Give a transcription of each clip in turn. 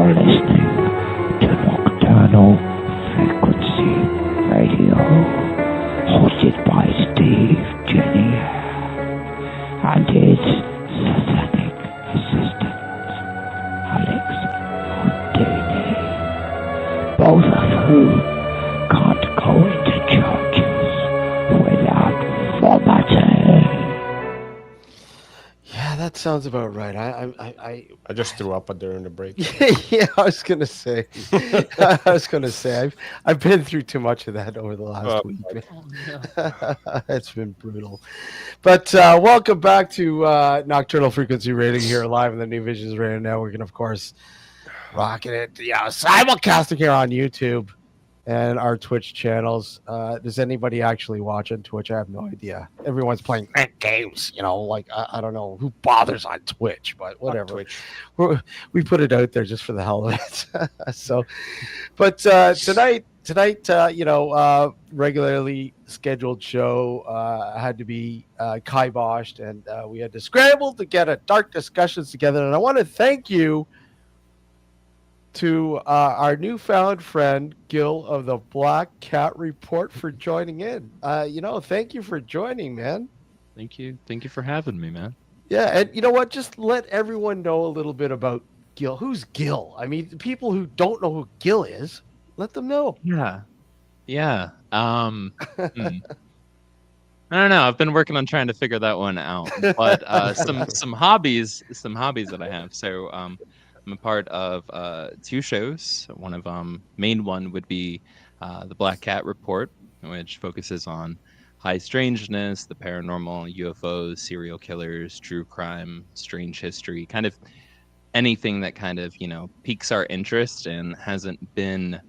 You're listening to Nocturnal Frequency Radio, hosted by Steve Jenny and his satanic assistant, Alex Houdini, both of whom can't go into churches without vomiting. Yeah, that sounds about right. I just threw up during the break. Yeah, I was gonna say. I've been through too much of that over the last week. It's been brutal. But welcome back to Nocturnal Frequency Radio here live on the New Visions Radio Network, and of course, rocking it. Yeah, simulcasting here on YouTube and our Twitch channels. Does anybody actually watch on Twitch? I have no idea. Everyone's playing games, like I don't know who bothers on Twitch, but whatever. We put it out there just for the hell of it. But tonight, regularly scheduled show had to be kiboshed, and we had to scramble to get a dark discussions together. And I want to thank you to our newfound friend Gil of the Black Cat Report for joining in. Thank you for joining, man. Thank you for having me, man. Yeah, and you know what? Just let everyone know a little bit about Gil. Who's Gil? I mean, people who don't know who Gil is, let them know. Yeah. I don't know. I've been working on trying to figure that one out. But some hobbies that I have. So I'm a part of two shows. One of main one would be the Black Cat Report, which focuses on high strangeness, the paranormal, UFOs, serial killers, true crime, strange history, kind of anything that kind of piques our interest and hasn't been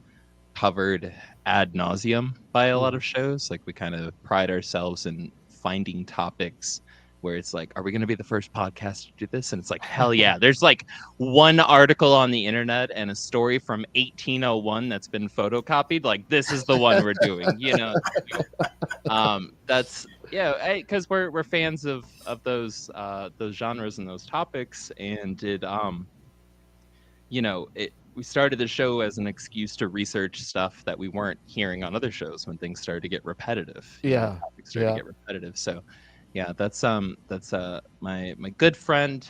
covered ad nauseum by a lot of shows. Like, we kind of pride ourselves in finding topics where it's like, are we going to be the first podcast to do this? And it's like, hell yeah. There's like one article on the internet and a story from 1801 that's been photocopied. Like, this is the one we're doing, that's, because we're fans of those genres and those topics. And we started the show as an excuse to research stuff that we weren't hearing on other shows when things started to get repetitive. Topics started to get repetitive. So yeah, that's my good friend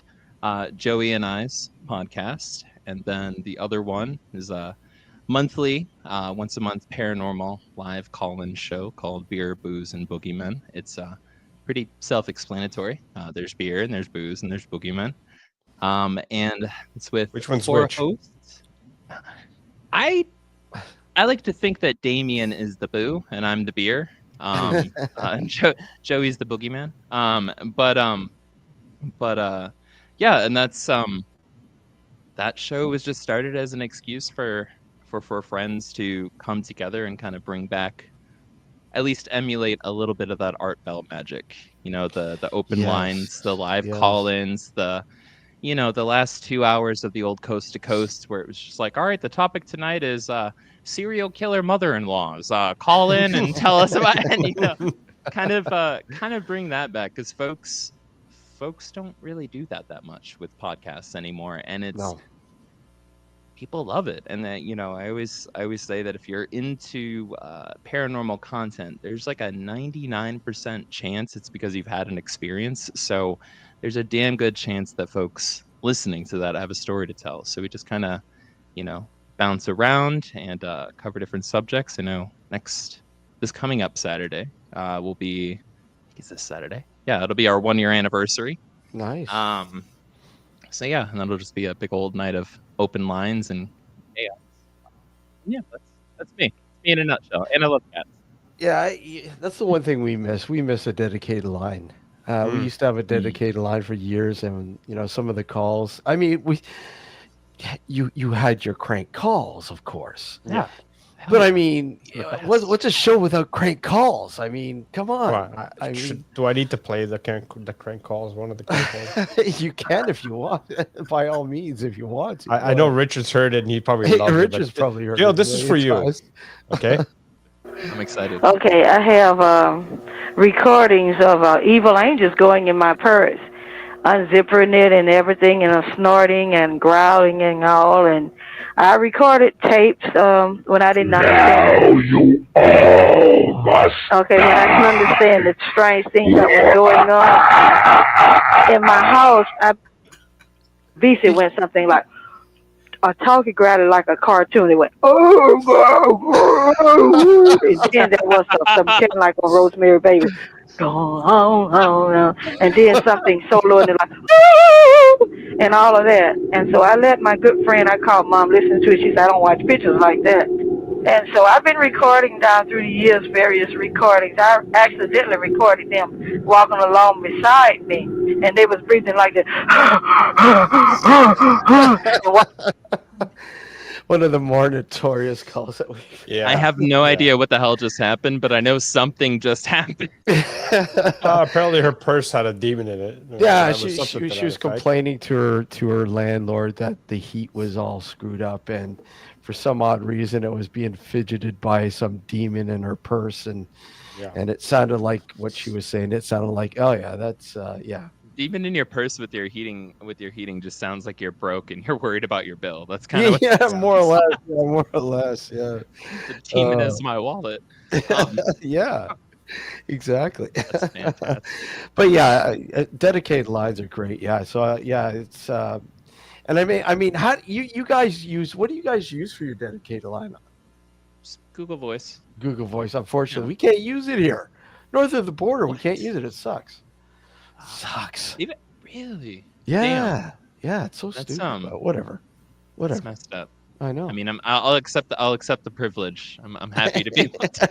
Joey and I's podcast, and then the other one is a monthly, once a month paranormal live call-in show called Beer, Booze, and Boogeymen. It's pretty self-explanatory. There's beer and there's booze and there's boogeymen, and it's with which one's four which? hosts. I like to think that Damien is the boo and I'm the beer. And Joey's the boogeyman. And that's that show was just started as an excuse for friends to come together and kind of bring back, at least emulate a little bit of that Art Bell magic. The open lines, the live call-ins, the last 2 hours of the old Coast to Coast, where it was just like, all right, the topic tonight is serial killer mother-in-laws. Call in and tell us about it. And, kind of bring that back, because folks don't really do that much with podcasts anymore, and people love it. And that I always say that if you're into paranormal content, there's like a 99% chance it's because you've had an experience. So there's a damn good chance that folks listening to that have a story to tell. So we just kind of bounce around and cover different subjects. I know this coming up Saturday will be, is this Saturday? Yeah, it'll be our 1 year anniversary. Nice. So yeah, and that'll just be a big old night of open lines and chaos. Yeah, that's me. Me in a nutshell. And I love cats. Yeah, that's the one thing we miss. We miss a dedicated line. We used to have a dedicated line for years, and some of the calls. I mean, you had your crank calls, of course. Yeah. But I mean, what's a show without crank calls? I mean, come on. Well, do I need to play the crank calls? One of the crank calls. You can if you want, by all means, if you want to. I know Richard's heard it, and he probably loves Richard's it. probably heard Gil, it. this is for you. Okay. I'm excited. Okay, I have recordings of Evil Angels going in my purse. unzipping it and everything, and snorting and growling and all. And I recorded tapes when I didn't understand. Now you all must Okay, when I didn't understand the strange things that was going on in my house, I basically went something like a talkie growled like a cartoon. It went, oh, and then there was some kitten like a Rosemary Baby. And then something solo and like, and all of that. And so I let my good friend, I called Mom, listen to it. She said, I don't watch pictures like that. And so I've been recording down through the years, various recordings. I accidentally recorded them walking along beside me, and they was breathing like that. One of the more notorious calls that we've. Yeah. I have no idea what the hell just happened, but I know something just happened. Apparently, her purse had a demon in it. Yeah, That she something to was that effect. complaining to her landlord that the heat was all screwed up, and for some odd reason it was being fidgeted by some demon in her purse, and it sounded like what she was saying. It sounded like, oh yeah, that's yeah. Even in your purse with your heating just sounds like you're broke and you're worried about your bill. That's kind of what more or less. Yeah, more or less. Yeah. The demon is my wallet. Yeah. Exactly. That's fantastic. But yeah, dedicated lines are great. Yeah. So yeah, it's and I mean, how you guys use? What do you guys use for your dedicated line? Just Google Voice. Google Voice. Unfortunately, we can't use it here. North of the border, we can't use it. It sucks. Sucks. Even really? Yeah. Damn. Yeah. It's so That's, stupid. But whatever. It's messed up. I know. I mean, I'll accept the privilege. I'm happy to be able to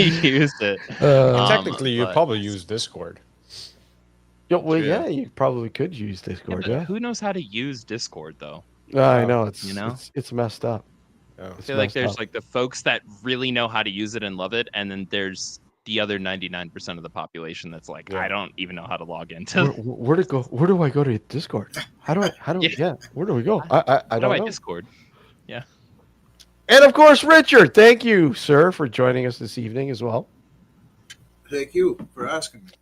use it. Technically, you probably use Discord. Well, yeah, you probably could use Discord. Yeah. Who knows how to use Discord though? I know it's messed up. Yeah. I feel like there's like the folks that really know how to use it and love it, and then there's the other 99% of the population that's like, I don't even know how to log into. Where to go? Where do I go to Discord? How do where do we go? I don't know. Discord. Yeah. And of course, Richard, thank you, sir, for joining us this evening as well. Thank you for asking me.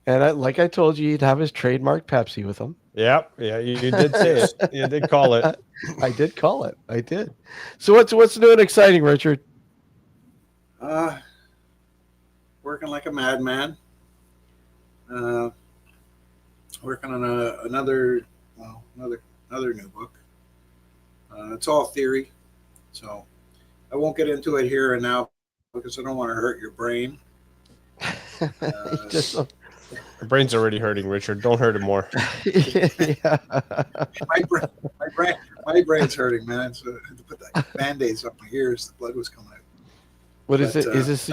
And like I told you, he'd have his trademark Pepsi with him. Yep. Yeah, you did say it. You did call it. I did call it. I did. So what's new and exciting, Richard? Working like a madman. Working on another new book. It's all theory, so I won't get into it here and now because I don't want to hurt your brain. Your brain's already hurting, Richard. Don't hurt it more. Yeah. My brain's hurting, man. So I had to put the Band-Aids up my ears. The blood was coming out. What is it? Is this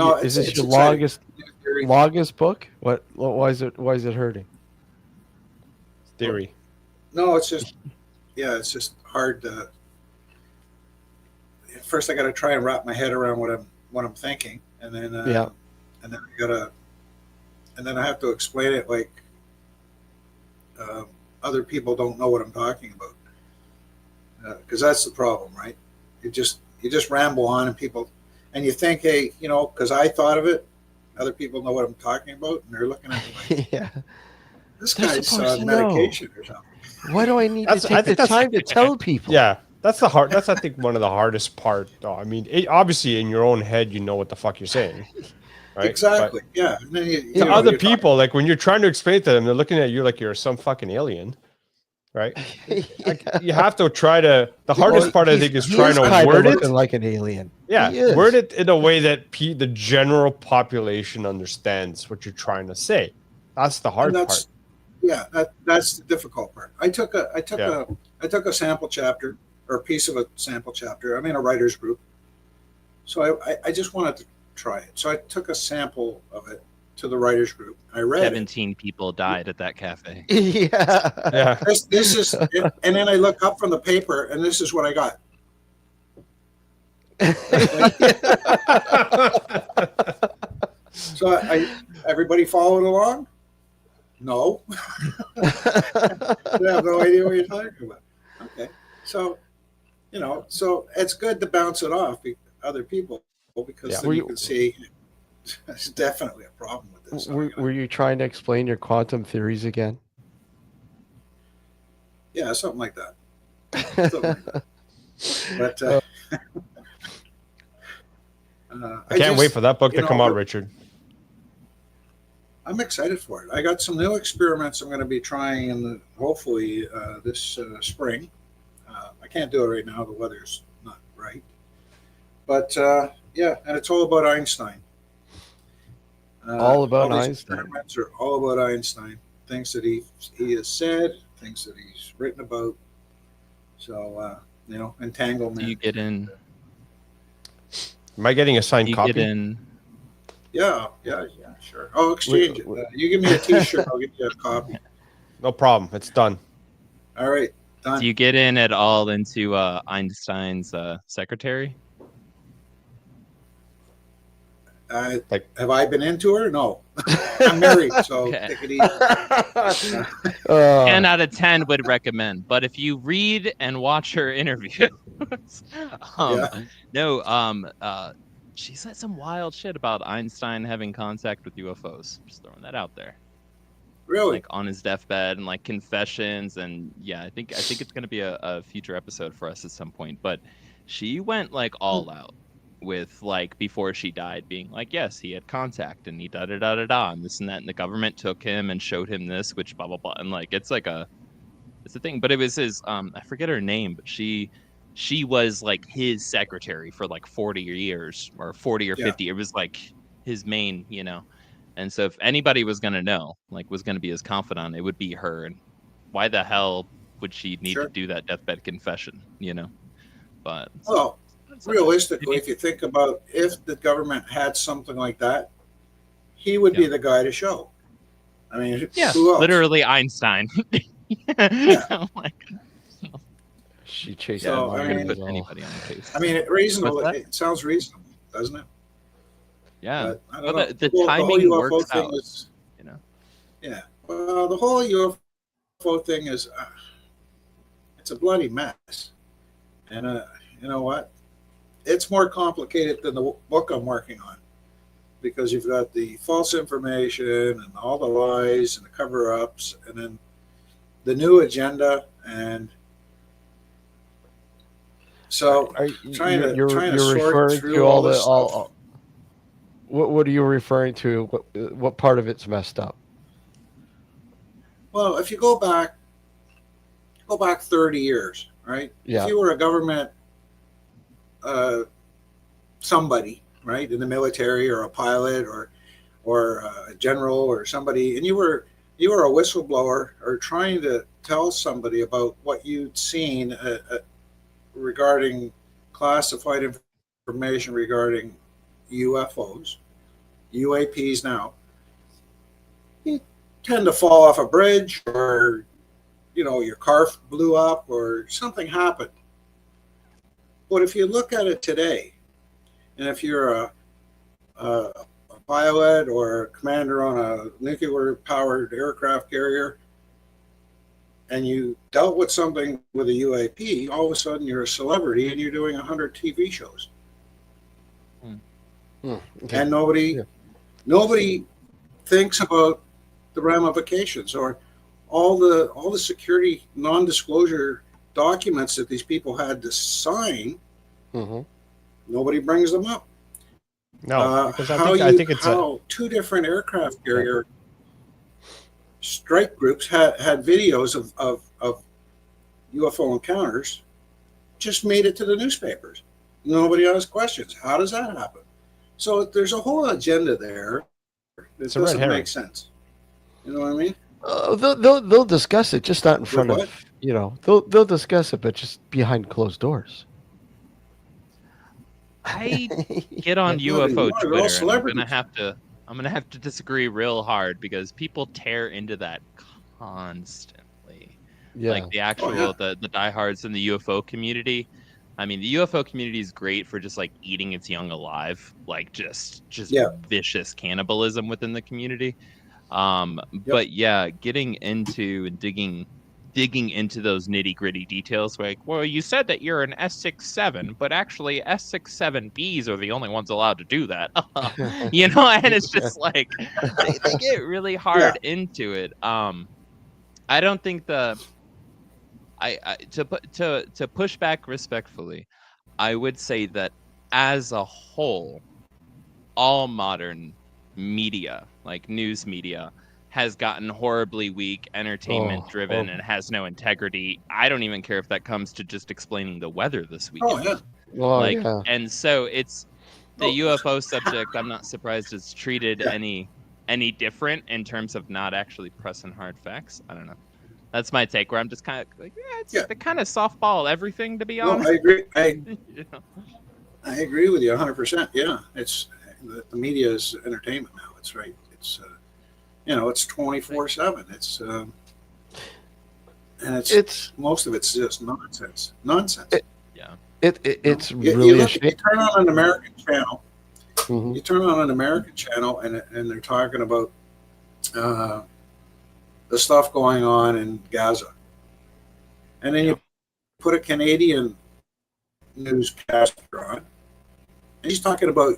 your longest book? What? Why is it hurting? Theory. No, it's just it's just hard to. First, I got to try and wrap my head around what I'm thinking, and then and then I have to explain it like other people don't know what I'm talking about, because that's the problem, right? You just ramble on, and you think, hey, because I thought of it, other people know what I'm talking about, and they're looking at me like, this guy's on medication or something. Why do I need to take the time to tell people? Yeah, that's I think one of the hardest part. Though. I mean, obviously in your own head, you know what the fuck you're saying. Right? Exactly. But yeah. And then to other people, like when you're trying to explain to them, they're looking at you like you're some fucking alien, right? You have to try to. The hardest part, I think, is trying to word it like an alien. Yeah, word it in a way that the general population understands what you're trying to say. That's the hard part. Yeah, that's the difficult part. I took a sample chapter or a piece of a sample chapter. I'm in a writer's group, so I just wanted to try it. So I took a sample of it to the writers group. I read 17 people died at that cafe. Yeah. This is, and then I look up from the paper, and this is what I got. So everybody followed along? No. I have no idea what you're talking about. Okay. So, so it's good to bounce it off other people because then you can see there's definitely a problem with this. Were you trying to explain your quantum theories again? Yeah, something like that. Something like that. But I can't wait for that book you to know, come out, Richard. I'm excited for it. I got some new experiments I'm going to be trying hopefully this spring. I can't do it right now. The weather's not right. But yeah, and it's all about Einstein. All about all these Einstein. Experiments are all about Einstein. Things that he has said, things that he's written about. So you know, entanglement. Do you get in? Am I getting a signed Do you copy? get in? Yeah, sure. I'll exchange it. You give me a T-shirt, I'll give you a copy. No problem. It's done. All right, done. Do you get in at all into Einstein's secretary? Have I been into her? No. I'm married, so Okay. take it easy. 10 out of 10 would recommend, but if you read and watch her interview, she said some wild shit about Einstein having contact with UFOs. Just throwing that out there. Really? Like on his deathbed and like confessions, and yeah, I think it's gonna be a future episode for us at some point. But she went like all out with like before she died, being like, yes, he had contact and he da da da da da and this and that, and the government took him and showed him this, which blah blah blah, and like it's a thing. But it was his I forget her name, but she was like his secretary for like 40 years or 40 or 50. It was like his main, you know. And so if anybody was going to know, like was going to be his confidant, it would be her. And why the hell would she need to do that deathbed confession, you know? But well, realistically, if you think about if the government had something like that, he would be the guy to show. I mean, who else? Literally Einstein. Yeah. She chased. So, I I mean, mean, put anybody on the case. I mean, it sounds reasonable, doesn't it? Yeah. But I don't know. The timing the whole UFO works thing out. is, You know. yeah. Well, the whole UFO thing is, it's a bloody mess. And you know what? It's more complicated than the book I'm working on, because you've got the false information and all the lies and the cover-ups, and then the new agenda, and so You're trying to sort referring through to all the this stuff. what are you referring to? What part of it's messed up? Well, if you go back 30 years, right? Yeah. If you were a government somebody, right, in the military, or a pilot, or a general, or somebody, and you were a whistleblower or trying to tell somebody about what you'd seen regarding classified information regarding UFOs, UAPs now, you tend to fall off a bridge, or your car blew up or something happened. But if you look at it today, and if you're a pilot or a commander on a nuclear-powered aircraft carrier, and you dealt with something with a UAP, all of a sudden you're a celebrity and you're doing 100 TV shows. Okay. And nobody thinks about the ramifications, or all the security non-disclosure documents that these people had to sign. Mm-hmm. Nobody brings them up. No, because I think it's two different aircraft carrier strike groups had videos of UFO encounters, just made it to the newspapers. Nobody asked questions. How does that happen? So there's a whole agenda there that doesn't make sense. You know what I mean? They'll discuss it, just not in front of They'll discuss it, but just behind closed doors. I get on UFO Twitter, and I'm gonna have to disagree real hard, because people tear into that constantly. Yeah. Like the actual the diehards in the UFO community. I mean, the UFO community is great for just like eating its young alive, like just vicious cannibalism within the community. But yeah, getting into and digging digging into those nitty-gritty details, like, well, you said that you're an S67, but actually S67Bs are the only ones allowed to do that. You know, and it's just like they get really hard into it. I don't think to push back respectfully, I would say that as a whole, all modern media, like news media, has gotten horribly weak, entertainment driven, and has no integrity. I don't even care if that comes to just explaining the weather this weekend. And so it's the UFO subject. I'm not surprised it's treated any different in terms of not actually pressing hard facts. I don't know. That's my take. Where I'm just kind of like, they kind of softball everything, to be honest. I agree. I agree with you 100%. Yeah, it's the media is entertainment now. It's right. It's it's 24/7. It's and it's most of it's just nonsense. It's really a shame. You turn on an American channel. You turn on an American channel, and they're talking about the stuff going on in Gaza, and then you put a Canadian newscaster on, and he's talking about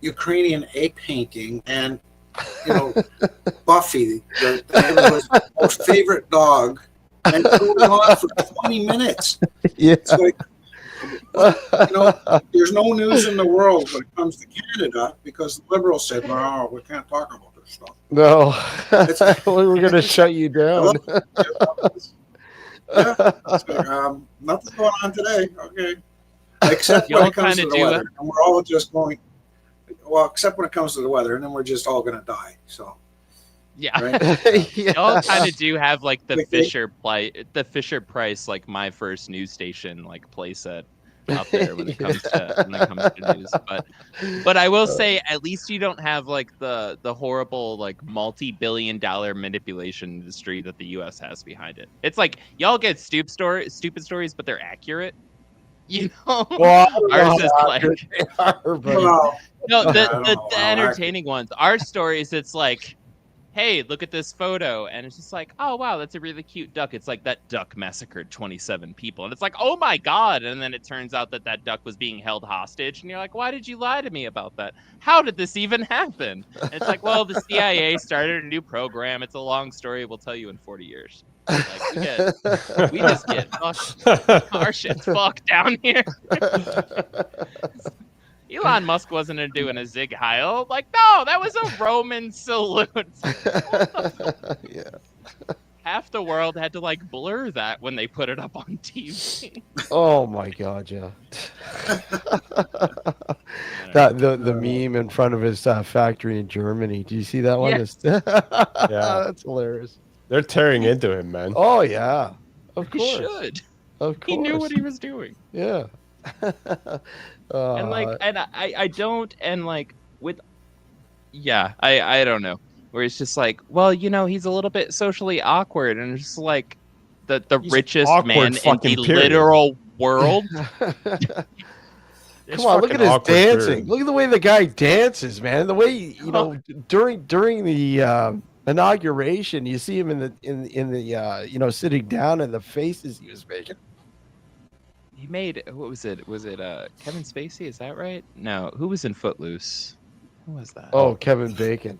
Ukrainian egg painting and Buffy, everyone's most favorite dog, and it's going on for 20 minutes. Yeah. It's like, there's no news in the world when it comes to Canada because the Liberals said, "No, we can't talk about this stuff." No, we're going to shut you down. Nothing going on today. Okay, except when it comes to the weather, and we're all just going. Well, except when it comes to the weather, and then we're just all going to die. So, right? Y'all kind of do have like the Fisher Price, like my first news station, like playset out there when it comes to news. But I will say, at least you don't have like the horrible like multi-billion-dollar manipulation industry that the U.S. has behind it. It's like y'all get stupid stories, but they're accurate. Well, ours is like the entertaining ones. Our stories, it's like, hey, look at this photo, and it's just like, oh wow, that's a really cute duck. It's like that duck massacred 27 people, and it's like, oh my god, and then it turns out that duck was being held hostage, and you're like, why did you lie to me about that? How did this even happen? And it's like, well, the CIA started a new program. It's a long story. We'll tell you in 40 years. Like, we just get fucked. Our shit's fucked down here. Elon Musk wasn't doing a Zig Heil. Like, no, that was a Roman salute. Yeah. half the world had to like blur that when they put it up on TV. Oh my god, yeah. That the meme in front of his factory in Germany. Do you see that one? Yes. Yeah, that's hilarious. They're tearing into him, man. Oh yeah, of course. He should. Of course. He knew what he was doing. Yeah. And like, and I don't, and like with, yeah, I don't know. Where it's just like, well, you know, he's a little bit socially awkward, and it's just like the richest man in the literal world. Come on, look at his dancing. Period. Look at the way the guy dances, man. The way, you know, during the inauguration, you see him in the you know, sitting down, and the faces he was making. He made, what was it? Was it Kevin Spacey? Is that right? No, who was in Footloose? Who was that? Oh, Kevin Bacon.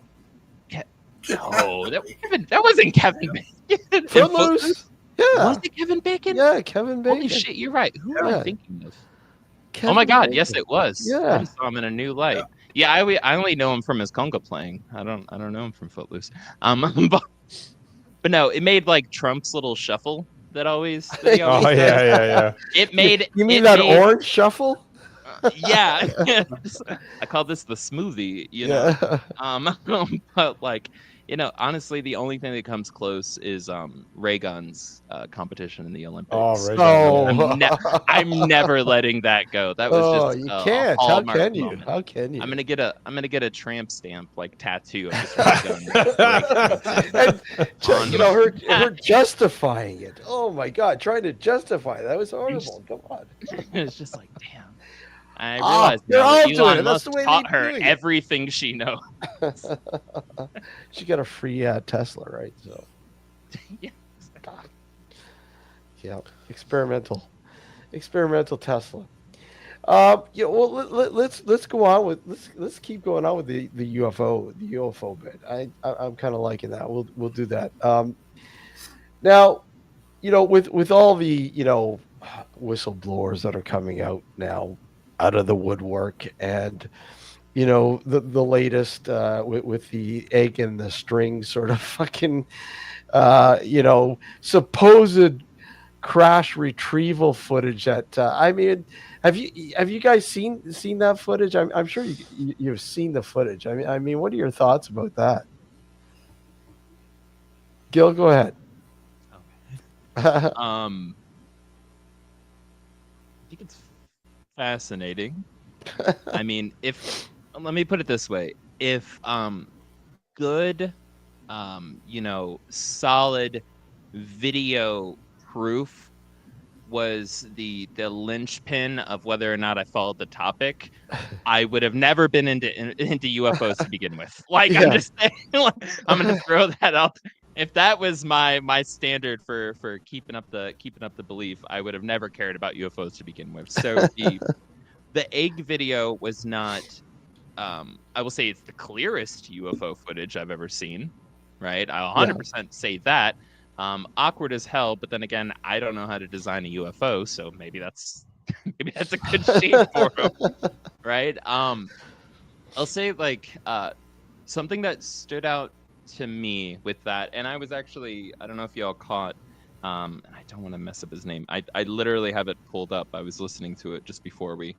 No, that wasn't Kevin Bacon. Footloose? Yeah. Was it Kevin Bacon? Yeah, Kevin Bacon. Holy shit, you're right. Who am I thinking of? Kevin oh my god, Bacon. yes it was. Yeah. I just saw him in a new light. Yeah, I only know him from his conga playing. I don't know him from Footloose. But no, it made like Trump's little shuffle that always. That he always yeah. It made. You mean that orange shuffle? Yeah. I call this the smoothie, you know. Yeah. But like, you know, honestly, the only thing that comes close is Ray Gun's competition in the Olympics. Oh, Ray Gun. I'm never letting that go. That was just you can't. How can you? Moment. How can you? I'm gonna get a tramp stamp like tattoo of this Ray Gun. And, you know, her justifying it. Oh my god, trying to justify that was horrible. Come on. It's just like, damn. I realized they're all Elon doing it. That's Musk the way taught they're her doing it. everything she knows. She got a free Tesla, right? So. Yeah. Yeah, experimental Tesla. Yeah, well, let's go on with let's keep going on with the UFO bit. I'm kind of liking that. We'll do that. Now, with all the whistleblowers that are coming out now out of the woodwork, and the latest with the egg and the string sort of fucking supposed crash retrieval footage that I mean, have you guys seen that footage? I'm sure you've seen the footage. I mean, what are your thoughts about that? Gil, go ahead. I think it's fascinating. I mean, let me put it this way: if good, solid video proof was the linchpin of whether or not I followed the topic, I would have never been into UFOs to begin with. Like, yeah. I'm just saying, like, I'm gonna throw that out. If that was my standard for keeping up the belief, I would have never cared about UFOs to begin with. So the egg video was not. I will say it's the clearest UFO footage I've ever seen. Right, I'll 100% say that. Awkward as hell, but then again, I don't know how to design a UFO, so maybe that's a good shade for him, right? I'll say like something that stood out to me with that, and I was actually, I don't know if y'all caught, and I don't want to mess up his name. I literally have it pulled up. I was listening to it just before we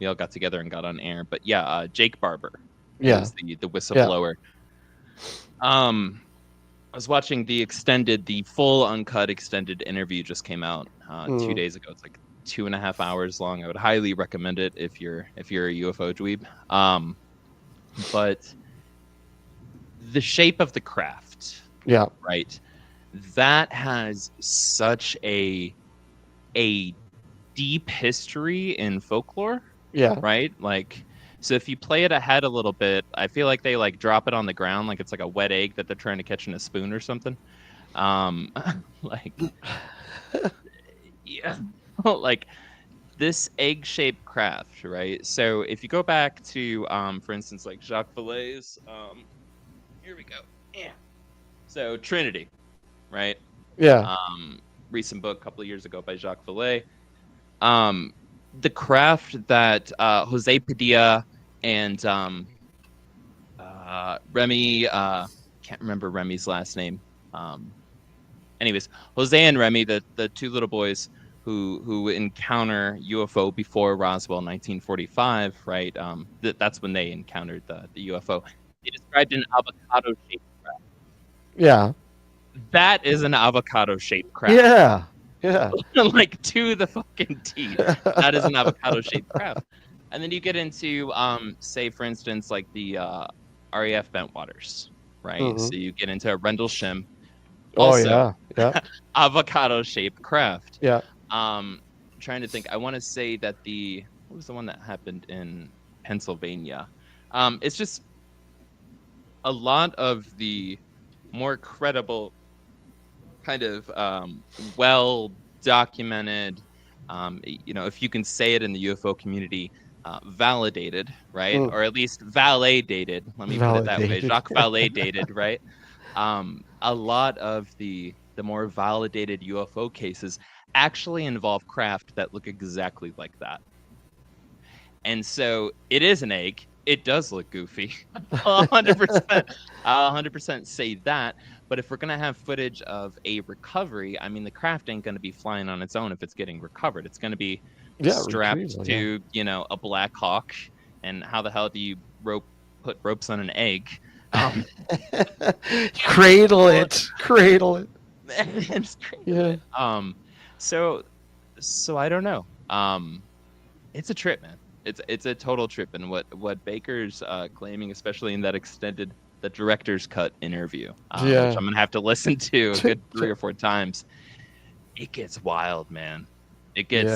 all got together and got on air. But yeah, Jake Barber, was the whistleblower. Yeah. I was watching the full uncut extended interview just came out 2 days ago. It's like 2.5 hours long. I would highly recommend it if you're a UFO dweeb. But the shape of the craft, right? That has such a deep history in folklore, right? Like. So if you play it ahead a little bit, I feel like they like drop it on the ground like it's like a wet egg that they're trying to catch in a spoon or something. Like, yeah, like this egg-shaped craft, right? So if you go back to, for instance, like Jacques Vallée's, here we go. Yeah. So Trinity, right? Yeah. Recent book a couple of years ago by Jacques Vallée. The craft that Jose Padilla and Remy, can't remember Remy's last name. Anyways, Jose and Remy, the two little boys who encounter UFO before Roswell, 1945, right? That's when they encountered the UFO. They described an avocado-shaped craft. Yeah. That is an avocado-shaped craft. Yeah. Yeah. Like to the fucking T. That is an avocado-shaped craft. And then you get into, say, for instance, like the RAF Bentwaters, right? Mm-hmm. So you get into Rendlesham. Also, avocado-shaped craft. Yeah. Trying to think. I want to say that what was the one that happened in Pennsylvania? It's just a lot of the more credible kind of well-documented, if you can say it in the UFO community, validated, right? Or at least Vallée-dated. Let me put it that way. Jacques Vallée-dated, right? A lot of the more validated UFO cases actually involve craft that look exactly like that. And so it is an egg. It does look goofy. 100%. I'll 100% say that. But if we're going to have footage of a recovery, I mean, the craft ain't going to be flying on its own if it's getting recovered. It's going to be strapped to, a Black Hawk. And how the hell do you put ropes on an egg? Cradle it. It's crazy. Yeah. So I don't know. It's a trip, man. It's a total trip, and what Baker's claiming, especially in the director's cut interview, which I'm gonna have to listen to a good 3 or 4 times. It gets wild, man. It gets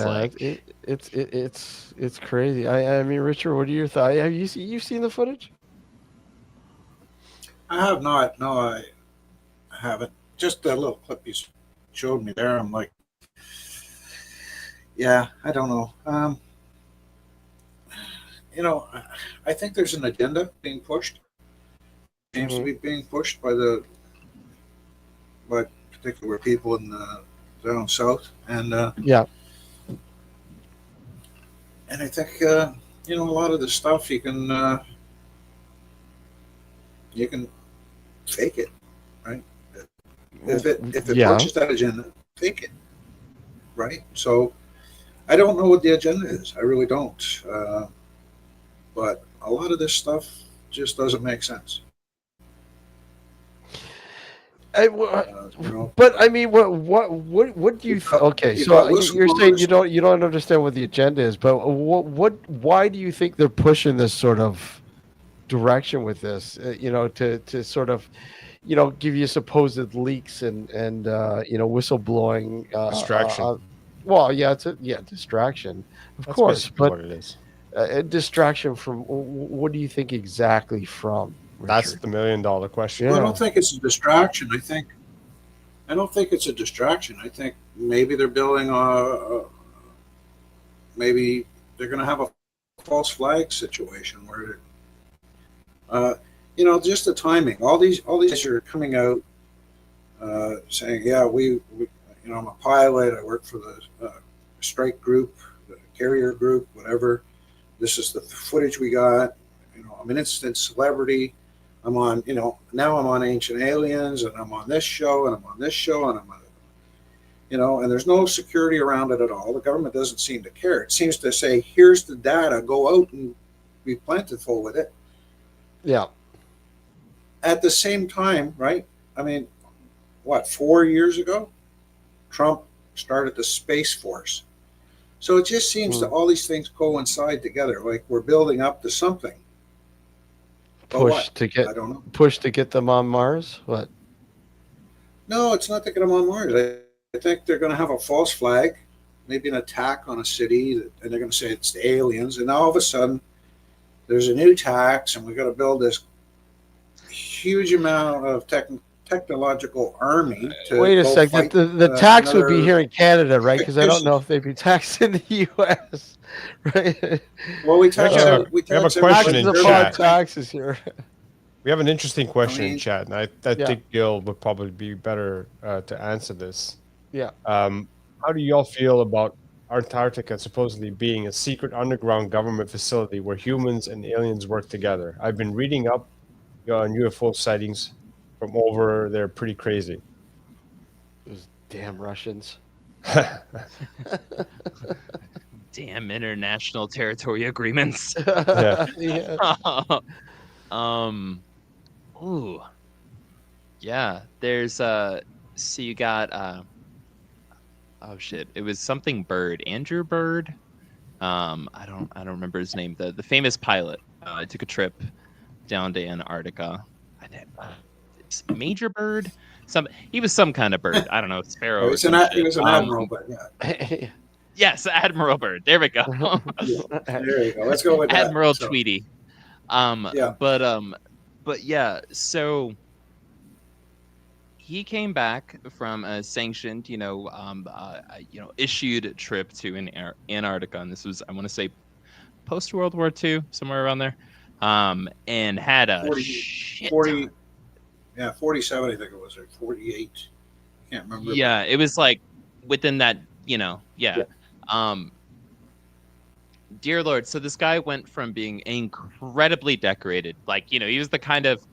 it's crazy. I mean, Richard, what are your thoughts? Have you seen the footage? I have not. No, I haven't. Just that little clip you showed me there. I'm like, yeah, I don't know. You know, I think there's an agenda being pushed. Seems to be being pushed by particular people in the down south, Yeah. and I think you know, a lot of the stuff you can fake it, right? If it Yeah. pushes that agenda, fake it, right? So I don't know what the agenda is. I really don't. But a lot of this stuff just doesn't make sense. You know, But I mean, what do you? Okay, you've so got you're saying whistleblowers. you don't understand what the agenda is, but why do you think they're pushing this sort of direction with this? You know, to sort of, you know, give you supposed leaks and you know, whistleblowing. Distraction. Well, yeah, distraction, of That's course, basically but what it is. a distraction from what do you think exactly from, That's Richard? the $1 million question. Well, I Yeah. don't think it's a distraction. I don't think it's a distraction. I think maybe they're building maybe they're going to have a false flag situation where, you know, just the timing. All these guys are coming out saying, yeah, you know, I'm a pilot. I work for the strike group, the carrier group, whatever. This is the footage we got. You know, I'm an instant celebrity. I'm on, you know, now I'm on Ancient Aliens, and I'm on this show, and I'm on this show, and I'm on, you know, and there's no security around it at all. The government doesn't seem to care. It seems to say, here's the data, go out and be plentiful with it. Yeah. At the same time, right? I mean, what, 4 years ago, Trump started the Space Force. So it just seems that all these things coincide together, like we're building up to something. But Push what? to get I don't know. push to get them on Mars. What? No, it's not to get them on Mars. I think they're going to have a false flag, maybe an attack on a city, and they're going to say it's the aliens. And now all of a sudden, there's a new tax, and we've got to build this huge amount of technological army to Wait a go second. fight The tax would be another here in Canada, right? Because I don't know fictitious. if they'd be taxed in the U.S. Right? Well, we tax have a- we we have a tax question everybody. in Taxes chat. upon taxes here. We have an interesting question I in mean, chat, and I Yeah. think Gil would probably be better to answer this. Yeah. How do y'all feel about Antarctica supposedly being a secret underground government facility where humans and aliens work together? I've been reading up on UFO sightings from over there. Pretty crazy. Those damn Russians. Damn international territory agreements. Yeah. Yeah. Ooh. Yeah, there's so you got oh shit, it was something Bird, Andrew Bird. I don't remember his name. The famous pilot. I took a trip down to Antarctica. It's Major Bird. He was some kind of bird. I don't know, sparrow. He was an admiral, but yeah. Yes, Admiral Bird. There we go. There you go. Let's go with that. Admiral So, Tweety. Yeah. But yeah, so he came back from a sanctioned, issued trip to Antarctica, and this was, I want to say, post World War II, somewhere around there, and had a 40, yeah, 47, I think it was, or 48. Can't remember. Yeah, it was like within that, yeah. Dear Lord, so this guy went from being incredibly decorated, like, he was the kind of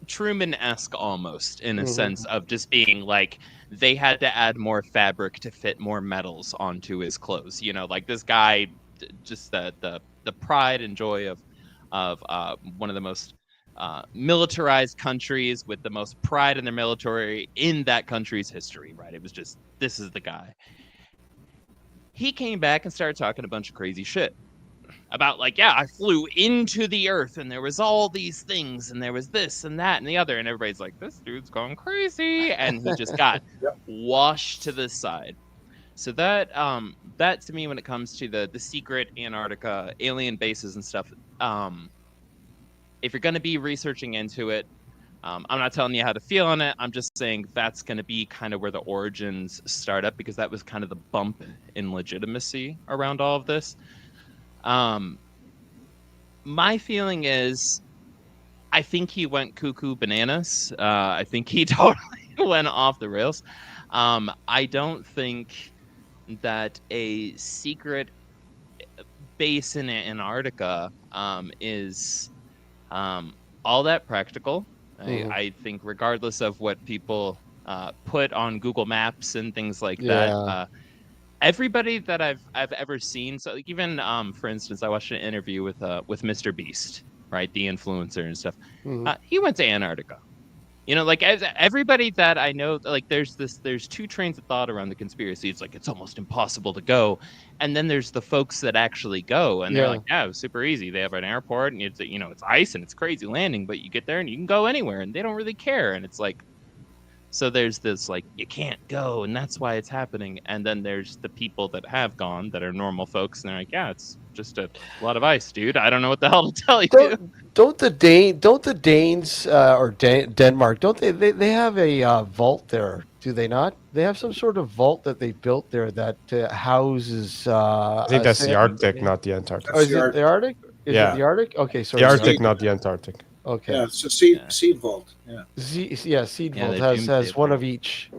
Truman-esque almost, in a sense of just being like, they had to add more fabric to fit more metals onto his clothes. Like this guy, just the pride and joy of one of the most militarized countries with the most pride in their military in that country's history, right? It was just, this is the guy. He came back and started talking a bunch of crazy shit about, like, yeah, I flew into the earth and there was all these things and there was this and that and the other, and everybody's like, this dude's going crazy, and he just got washed to the side. So that to me, when it comes to the secret Antarctica alien bases and stuff, if you're going to be researching into it, I'm not telling you how to feel on it. I'm just saying that's going to be kind of where the origins start up, because that was kind of the bump in legitimacy around all of this. My feeling is, I think he went cuckoo bananas. I think he totally went off the rails. I don't think that a secret base in Antarctica is all that practical. I think regardless of what people put on Google Maps and things like that, everybody that I've ever seen, so like even for instance, I watched an interview with Mr. Beast, right, the influencer and stuff. He went to Antarctica. You know, like everybody that I know, like there's two trains of thought around the conspiracy. It's like it's almost impossible to go, and then there's the folks that actually go, and they're like, yeah, it was super easy. They have an airport, and it's ice and it's crazy landing, but you get there and you can go anywhere, and they don't really care. And it's like, so there's this like you can't go, and that's why it's happening. And then there's the people that have gone that are normal folks, and they're like, yeah, it's just a lot of ice, dude. I don't know what the hell to tell you. Don't the Danes or Denmark, don't they have a vault there? Do they not? They have some sort of vault that they built there that houses. I think that's the Arctic, not the Antarctic. Oh, is it the Arctic? Is it the Arctic? Okay, so the Arctic, not the Antarctic. Okay. Yeah, it's a seed vault. Yeah. Seed vault has one of each.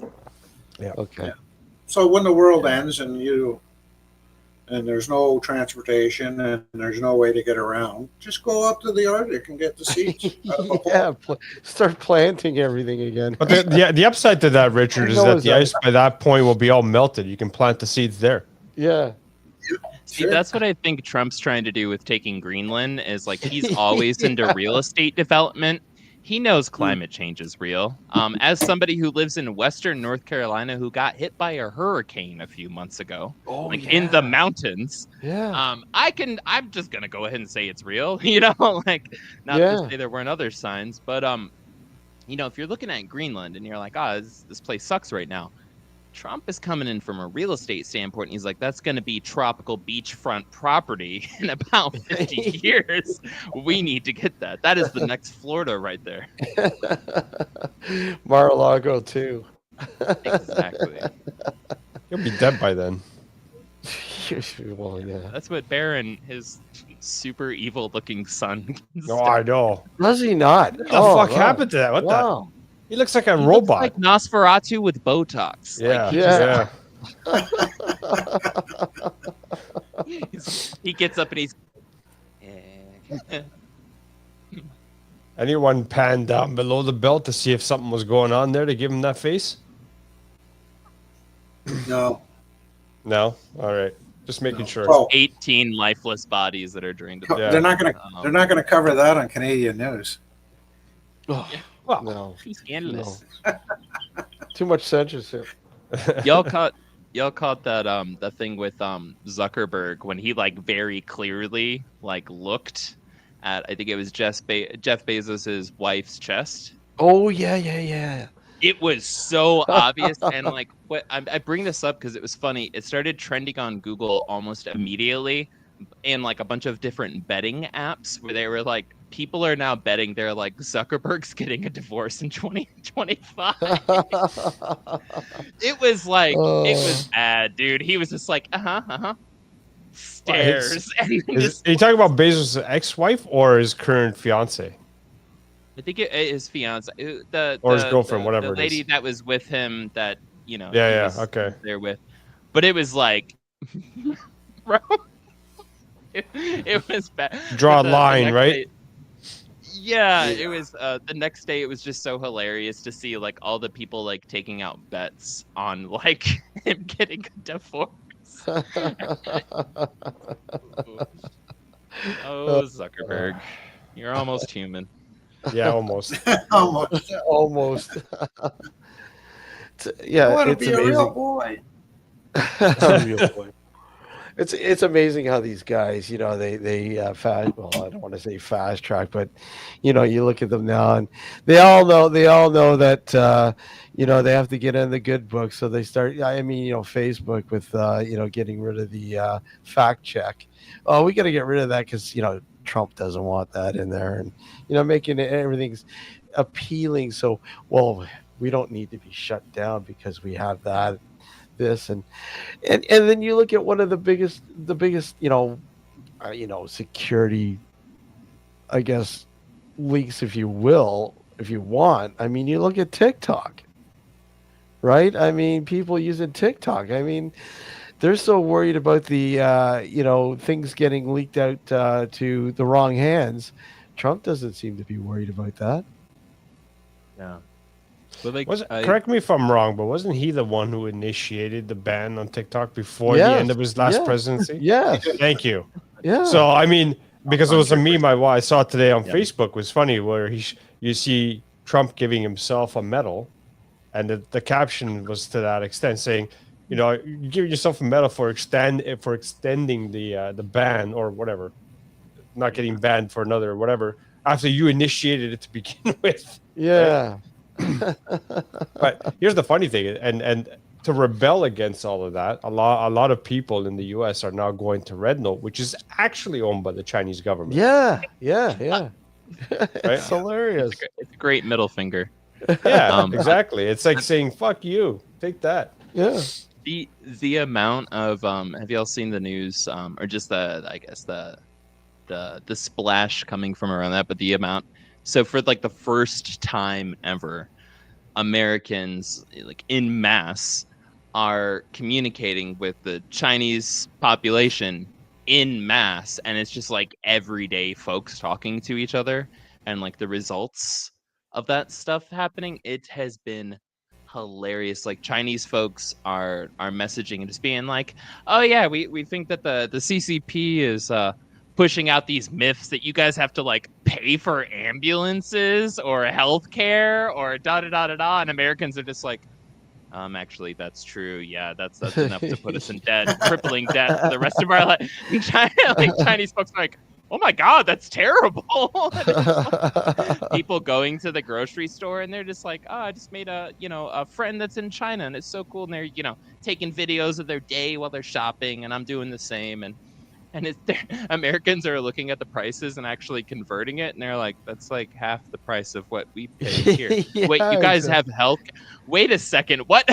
Yeah. Okay. Yeah. So when the world ends and there's no transportation and there's no way to get around, just go up to the Arctic and get the seeds. Start planting everything again. But the upside to that, Richard, is that the ice by that point will be all melted. You can plant the seeds there. Yeah. See, that's what I think Trump's trying to do with taking Greenland, is like he's always into real estate development. He knows climate change is real. As somebody who lives in Western North Carolina who got hit by a hurricane a few months ago, in the mountains. Yeah. I'm just gonna go ahead and say it's real. Like not to say there weren't other signs, but if you're looking at Greenland and you're like, this place sucks right now. Trump is coming in from a real estate standpoint. And he's like, that's going to be tropical beachfront property in about 50 years. We need to get that. That is the next Florida right there. Mar-a-Lago too. Exactly. You'll be dead by then. Well, yeah. That's what Barron, his super evil-looking son. No, I know. Does he not? What the fuck happened to that? What the? He looks like a robot. Looks like Nosferatu with Botox. Yeah. He gets up and he's. Anyone pan down below the belt to see if something was going on there to give him that face? No. No? All right. Just making sure. Oh. 18 lifeless bodies that are drained to They're not going to cover that on Canadian news. Oh. Well, no. Scandalous. No. Too much censorship. Y'all caught that the thing with Zuckerberg when he like very clearly like looked at, I think it was Jeff Bezos's wife's chest. Oh yeah. It was so obvious, and like what I bring this up because it was funny. It started trending on Google almost immediately, and like a bunch of different betting apps where they were like, people are now betting they're like, Zuckerberg's getting a divorce in 2025. It was like, it was bad, dude. He was just like, stares. Are you talking about Bezos' ex-wife or his current fiance? I think his fiance, or his girlfriend, whatever. The lady that was with him, that okay, there with, but it was like, bro, it was bad. Draw a line, right? Yeah, it was the next day. It was just so hilarious to see like all the people like taking out bets on like him getting a divorce. Oh, Zuckerberg, you're almost human. Yeah, almost. Almost. Yeah, I want to it's be amazing. a real boy. Real boy. It's amazing how these guys, they fast. Well, I don't want to say fast track, but you look at them now, and they all know that they have to get in the good book. So they start. I mean, Facebook with getting rid of the fact check. Oh, we got to get rid of that because Trump doesn't want that in there, and making everything's. appealing. So, well, we don't need to be shut down because we have that, this, and then you look at one of the biggest, security, I guess, leaks, if you will, if you want. I mean, you look at TikTok, right? I mean, people using TikTok. I mean, they're so worried about the things getting leaked out to the wrong hands. Trump doesn't seem to be worried about that. Yeah. But like, correct me if I'm wrong, but wasn't he the one who initiated the ban on TikTok before Yes, the end of his last yes. presidency? Yes. Thank you. Yeah. So I mean, because it was a meme I saw today on Yeah. Facebook, was funny, where you see Trump giving himself a medal, and the caption was to that extent, saying, you give yourself a medal for extending the ban or whatever, not getting banned for another or whatever, after you initiated it to begin with. Yeah. But here's the funny thing, and to rebel against all of that, a lot of people in the U.S. are now going to Red Note, which is actually owned by the Chinese government. Yeah. Right? It's hilarious. it's a great middle finger. Yeah, exactly. It's like saying "fuck you," take that. Yeah. The amount of have y'all seen the news or just the splash coming from around that, but the amount, so for like the first time ever, Americans like en masse are communicating with the Chinese population en masse, and it's just like everyday folks talking to each other, and like the results of that stuff happening, it has been hilarious. Like Chinese folks are messaging and just being like, oh yeah, we think that the CCP is pushing out these myths that you guys have to like pay for ambulances or healthcare or da da da da da, and Americans are just like, actually that's true, yeah, that's enough to put us in debt, crippling debt for the rest of our life. Chinese folks are like, oh my god, that's terrible. People going to the grocery store and they're just like, oh, I just made a friend that's in China and it's so cool, and they're taking videos of their day while they're shopping, and I'm doing the same, and Americans are looking at the prices and actually converting it, and they're like, that's like half the price of what we pay here. Yeah, Wait, you guys have health? Wait a second, what?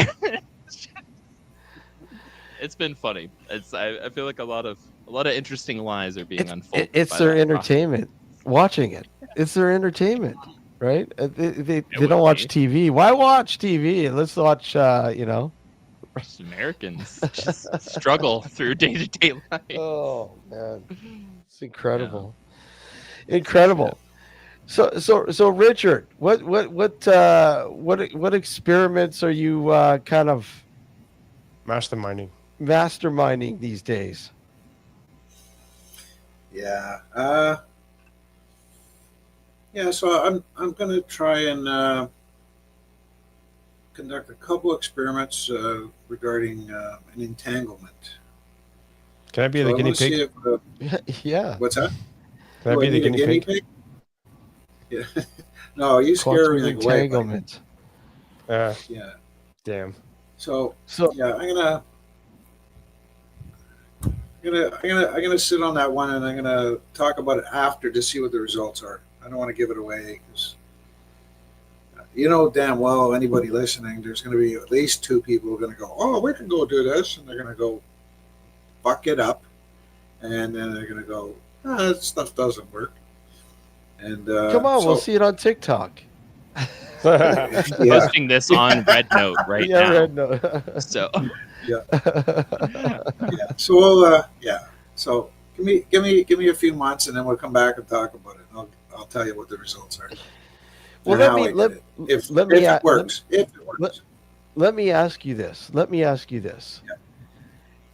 It's been funny. I feel like a lot of interesting lies are being unfolded. It's their entertainment. Watching it. It's their entertainment, right? They don't watch TV. Why watch TV? Let's watch Just Americans just struggle through day-to-day life. Oh man, it's incredible, incredible. So Richard, what experiments are you kind of masterminding these days? Yeah. So I'm going to try and conduct a couple experiments regarding an entanglement. Can I be the guinea pig? Yeah. What's that? Can I be the guinea pig? Yeah. No, you scare everything away. Entanglement. Yeah. Damn. So yeah, I'm gonna sit on that one, and I'm gonna talk about it after to see what the results are. I don't want to give it away because damn well anybody listening, there's going to be at least two people who are going to go, oh, we can go do this, and they're going to go buck it up, and then they're going to go, that stuff doesn't work. And come on, we'll see it on TikTok. Posting this on Red Note right now. Red Note. So yeah. So we'll So give me a few months, and then we'll come back and talk about it. I'll tell you what the results are. Well, if it works. Let me ask you this. Yeah.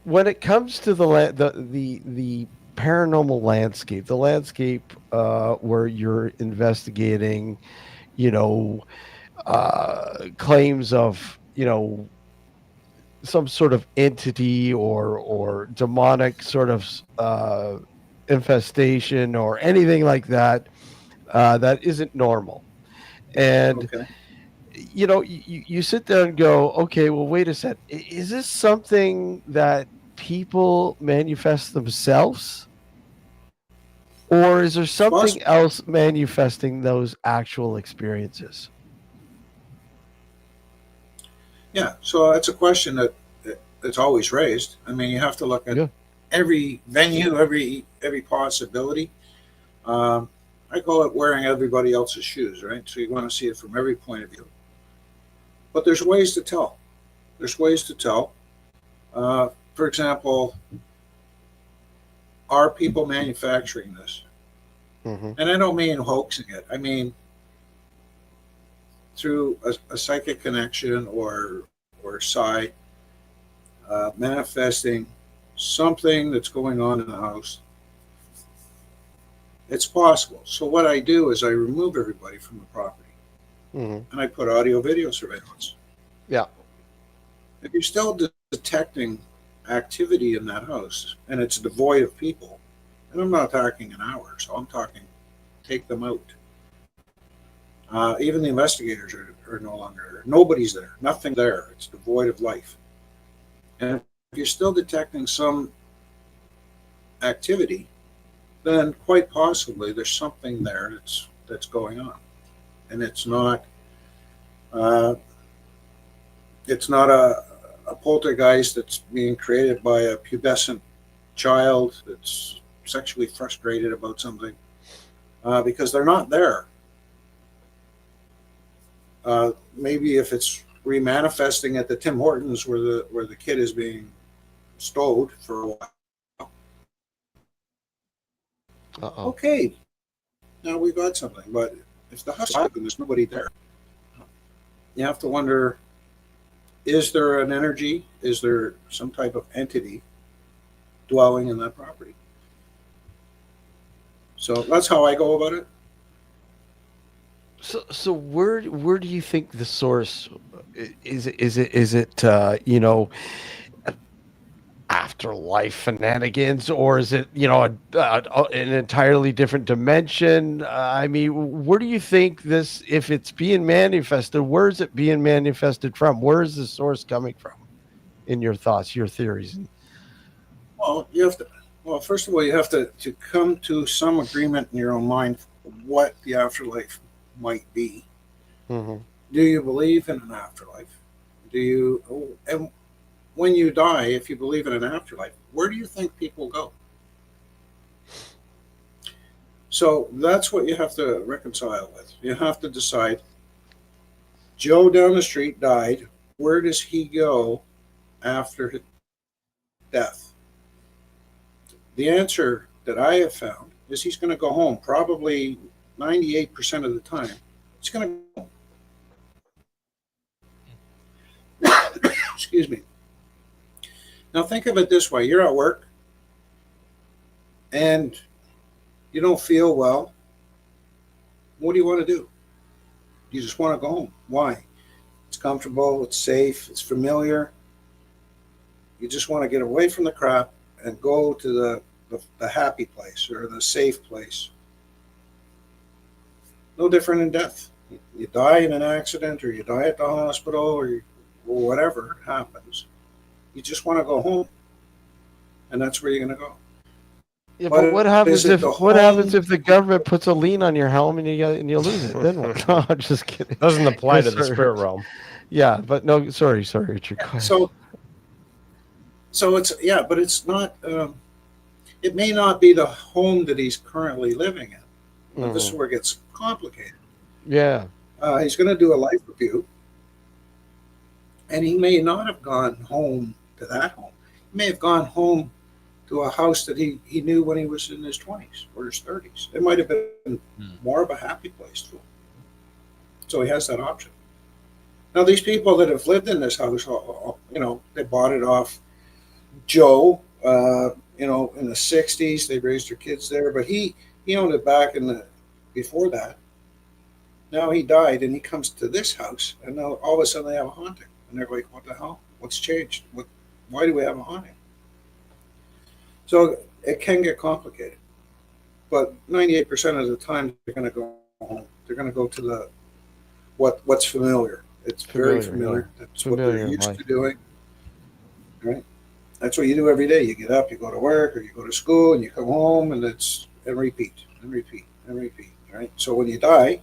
When it comes to the paranormal landscape, the landscape where you're investigating, claims of, some sort of entity or demonic sort of infestation or anything like that, that isn't normal. And, okay. You sit there and go, okay, well, wait a sec. Is this something that people manifest themselves? Or is there something possible. else manifesting those actual experiences? Yeah, so that's a question that's always raised. I mean, you have to look at Yeah. every venue, every possibility. Um, I call it wearing everybody else's shoes, right? So you want to see it from every point of view. But there's ways to tell. There's ways to tell. For example, are people manufacturing this? Mm-hmm. And I don't mean hoaxing it. I mean through a psychic connection or psi manifesting something that's going on in the house. It's possible. So what I do is I remove everybody from the property, Mm-hmm. and I put audio video surveillance. Yeah. If you're still detecting activity in that house and it's devoid of people, and I'm not talking an hour, so I'm talking take them out. Even the investigators are no longer there. Nobody's there. Nothing there. It's devoid of life. And if you're still detecting some activity, then quite possibly there's something there that's going on, and it's not a poltergeist that's being created by a pubescent child that's sexually frustrated about something, because they're not there. Maybe if it's remanifesting at the Tim Hortons where the kid is being stowed for a while. Uh-oh. Okay, now we got something. But if the house is open, there's nobody there. You have to wonder: is there an energy? Is there some type of entity dwelling in that property? So that's how I go about it. So where do you think the source is? Is it afterlife shenanigans, or is it an entirely different dimension? I mean, where do you think this, if it's being manifested, where is it being manifested from? Where is the source coming from? In your thoughts, your theories? Well, you have to. Well, first of all, you have to come to some agreement in your own mind what the afterlife might be. Mm-hmm. Do you believe in an afterlife? Do you? And when you die, if you believe in an afterlife, where do you think people go? So that's what you have to reconcile with. You have to decide. Joe down the street died. Where does he go after his death? The answer that I have found is he's going to go home. Probably 98% of the time, he's going to go home. Excuse me. Now think of it this way: you're at work and you don't feel well. What do you want to do? You just want to go home. Why? It's comfortable, it's safe, it's familiar. You just want to get away from the crap and go to the happy place or the safe place. No different in death. You die in an accident, or you die at the hospital, or whatever happens. You just want to go home, and that's where you're going to go. Yeah, but what happens is it if the the government puts a lien on your helm and you lose it? Then what? No, I'm just kidding. Doesn't apply to the Sorry. spirit realm. Yeah, but no, sorry, Richard. Go ahead. So it's but it's not. It may not be the home that he's currently living in. But this is where it gets complicated. Yeah. He's going to do a life review, and he may not have gone home to that home. He may have gone home to a house that he knew when he was in his 20s or his 30s. It might have been more of a happy place to him. So he has that option. Now, these people that have lived in this house, they bought it off Joe, in the 60s. They raised their kids there, but he owned it back before that. Now he died, and he comes to this house, and now all of a sudden they have a haunting. And they're like, what the hell? What's changed? Why do we have a haunting? So it can get complicated. But 98% of the time, they're going to go home. They're going to go to what's familiar. It's very familiar. Yeah. That's what they're used to doing. Right? That's what you do every day. You get up, you go to work, or you go to school, and you come home, and and repeat and repeat and repeat. Right. So when you die,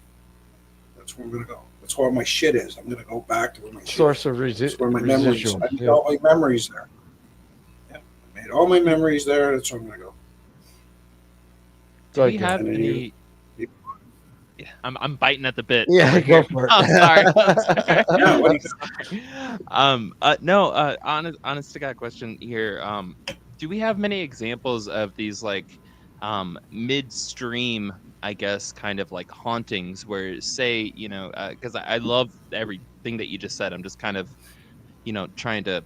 that's where I'm going to go. That's where my shit is. I'm going to go back to where my Source shit of is. That's where my memories. residual. I made all my memories there. Yeah, I made all my memories there. That's where I'm going to go. Do we have any? Yeah, I'm biting at the bit. Yeah, over go here. for it. I'm sorry. Yeah, what do you No. Honest to God question here. Do we have many examples of these like midstream, I guess, kind of like hauntings where, say, because I love everything that you just said. I'm just kind of, trying to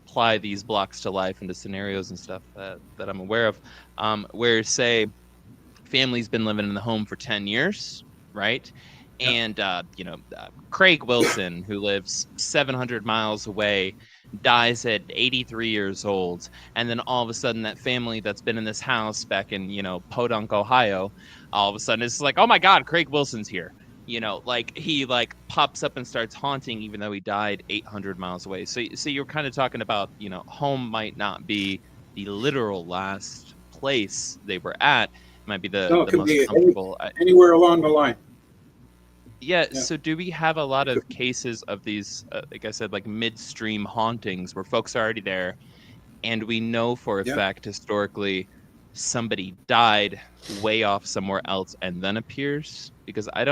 apply these blocks to life into scenarios and stuff that I'm aware of, where, say, family's been living in the home for 10 years, right? And Craig Wilson, who lives 700 miles away, dies at 83 years old, and then all of a sudden that family that's been in this house back in Podunk, Ohio, all of a sudden it's like, oh my God, Craig Wilson's here. Like he like pops up and starts haunting, even though he died 800 miles away. So you're kind of talking about, home might not be the literal last place they were at. Might be the No, it could most be comfortable. anywhere along the line. Yeah. Yeah. So do we have a lot of cases of these, like I said, like midstream hauntings where folks are already there, and we know for a fact historically somebody died way off somewhere else and then appears? Because I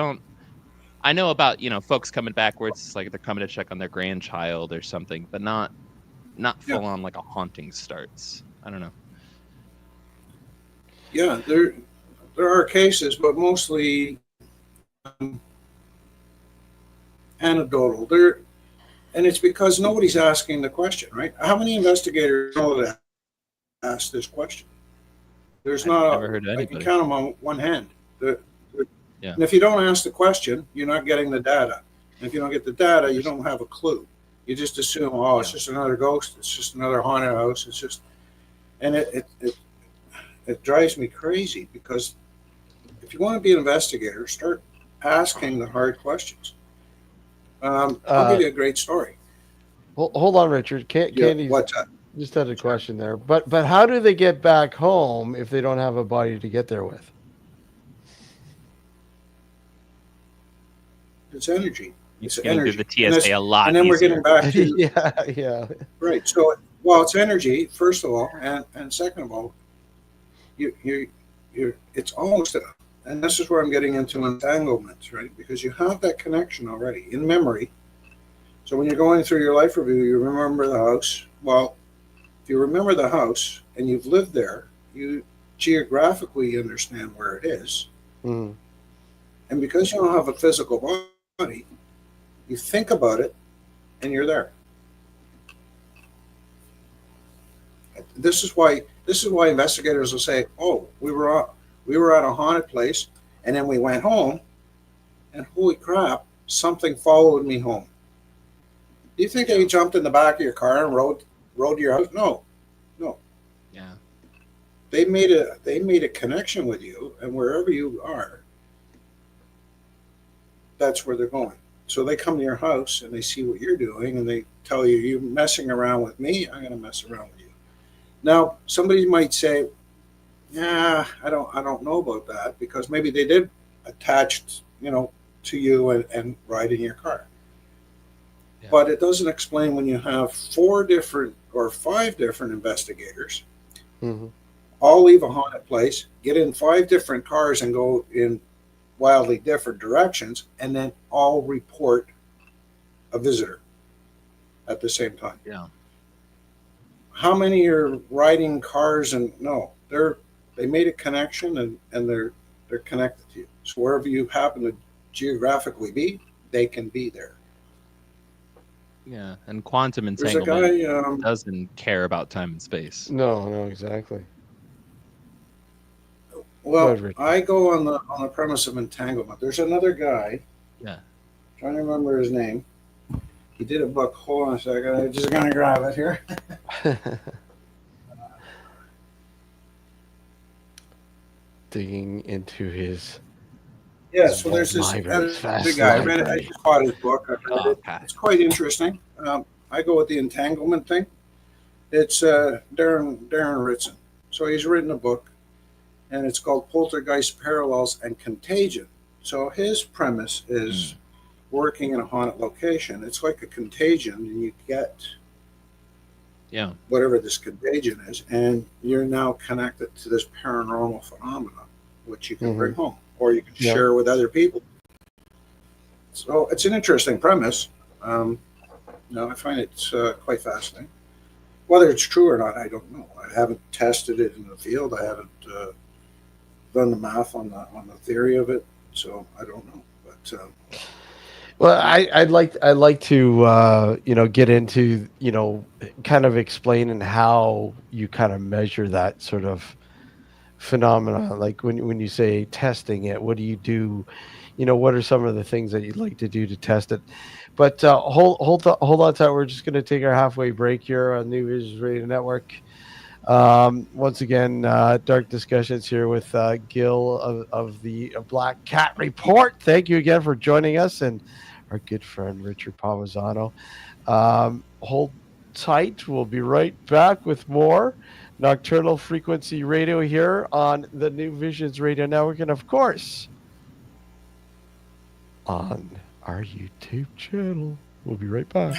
know about folks coming back where it's like they're coming to check on their grandchild or something, but not full on like a haunting starts. I don't know. Yeah, there are cases, but mostly anecdotal. And it's because nobody's asking the question, right? How many investigators know that ask this question? There's not. Never heard anybody. I can count them on one hand. Yeah. And if you don't ask the question, you're not getting the data. And if you don't get the data, you don't have a clue. You just assume, oh, it's just another ghost. It's just another haunted house. It's just, and it drives me crazy, because if you want to be an investigator, start asking the hard questions. I'll give you a great story. Hold on, Richard. Candy What's that? just had a question there. But how do they get back home if they don't have a body to get there with? It's energy. It's energy. do the TSA a lot and then easier. we're getting back to yeah. right. So, well, it's energy first of all, and second of all, you're it's almost and this is where I'm getting into entanglements, right? Because you have that connection already in memory. So when you're going through your life review, you remember the house. Well, if you remember the house and you've lived there, you geographically understand where it is. Mm. And because you don't have a physical body, you think about it and you're there. This is why investigators will say, "Oh, we were at a haunted place, and then we went home, and holy crap, something followed me home." Do you think they jumped in the back of your car and rode to your house? No. Yeah. They made a connection with you, and wherever you are, that's where they're going. So they come to your house and they see what you're doing, and they tell you, "You're messing around with me, I'm going to mess around with you." Now, somebody might say, "Yeah, I don't know about that," because maybe they did attach, to you and ride in your car. Yeah. But it doesn't explain when you have 4 different or 5 different investigators, all leave a haunted place, get in 5 different cars and go in wildly different directions, and then all report a visitor at the same time. Yeah. How many are riding cars and they made a connection and they're connected to you. So wherever you happen to geographically be, they can be there. Yeah, and quantum entanglement doesn't care about time and space. No, exactly. Well, I go on the premise of entanglement. There's another guy. Yeah. Trying to remember his name. He did a book. Hold on a second. I'm just gonna grab it here. Digging into his. Yeah, so there's this guy. I read it. I just bought his book. I read it. It's quite interesting. I go with the entanglement thing. It's Darren Ritson. So he's written a book, and it's called Poltergeist Parallels and Contagion. So his premise is working in a haunted location. It's like a contagion, and you get whatever this contagion is, and you're now connected to this paranormal phenomena, which you can bring home or you can share with other people. So it's an interesting premise. I find it quite fascinating. Whether it's true or not, I don't know. I haven't tested it in the field. I haven't done the math on the theory of it, so I don't know. But well, I'd like to get into kind of explaining how you kind of measure that sort of phenomena. Like when you say testing it, what do you do? What are some of the things that you'd like to do to test it? But hold on tight. We're just going to take our halfway break here on New Visions Radio Network. Once again, dark discussions here with Gil of the Black Cat Report. Thank you again for joining us, and our good friend Richard Palmisano. Hold tight. We'll be right back with more Nocturnal Frequency Radio here on the New Visions Radio Network, and of course on our YouTube channel. We'll be right back.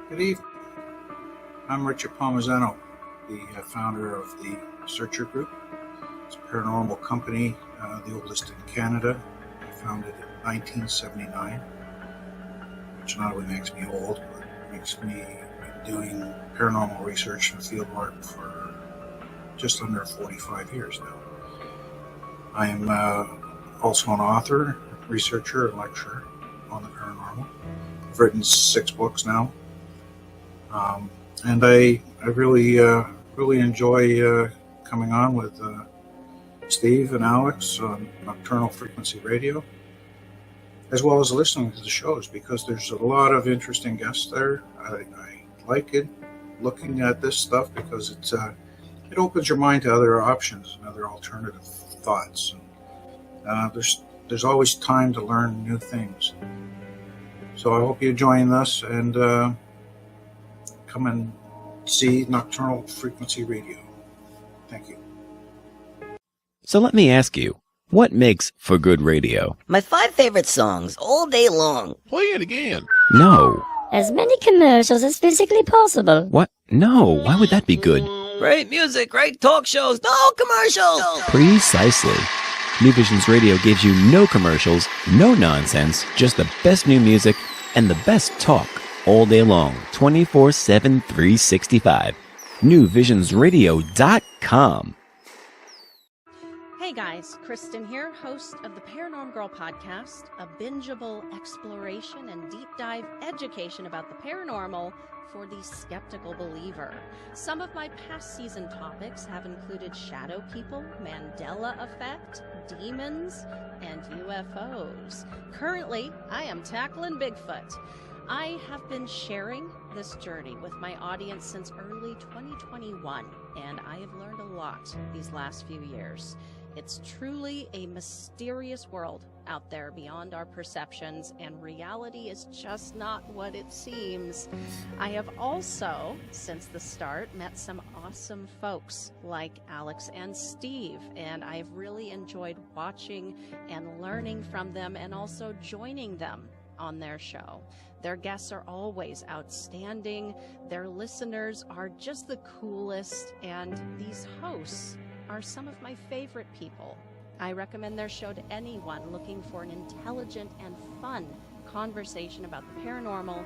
Good evening. I'm Richard Palmisano, the founder of the Searcher Group. It's a paranormal company, the oldest in Canada. I founded it in 1979, which not only makes me old, but makes me doing paranormal research and field work for just under 45 years now. I am also an author, researcher, and lecturer on the paranormal. I've written 6 books now. And I really enjoy coming on with Steve and Alex on Nocturnal Frequency Radio, as well as listening to the shows, because there's a lot of interesting guests there. I like it, looking at this stuff, because it opens your mind to other options and other alternative thoughts. And, there's always time to learn new things. So I hope you join us and come and see Nocturnal Frequency Radio. Thank you. So let me ask you, what makes for good radio? My 5 favorite songs all day long. Play it again. No. As many commercials as physically possible. What? No, why would that be good? Great music, great talk shows, no commercials. Precisely. New Visions Radio gives you no commercials, no nonsense, just the best new music and the best talk all day long, 24/7, 365. NewVisionsRadio.com. Hey guys, Kristen here, host of the Paranormal Girl podcast, a bingeable exploration and deep dive education about the paranormal for the skeptical believer. Some of my past season topics have included shadow people, Mandela effect, demons, and UFOs. Currently, I am tackling Bigfoot. I have been sharing this journey with my audience since early 2021, and I have learned a lot these last few years. It's truly a mysterious world out there beyond our perceptions, and reality is just not what it seems. I have also, since the start, met some awesome folks like Alex and Steve, and I've really enjoyed watching and learning from them and also joining them on their show. Their guests are always outstanding, their listeners are just the coolest, and these hosts are some of my favorite people. I recommend their show to anyone looking for an intelligent and fun conversation about the paranormal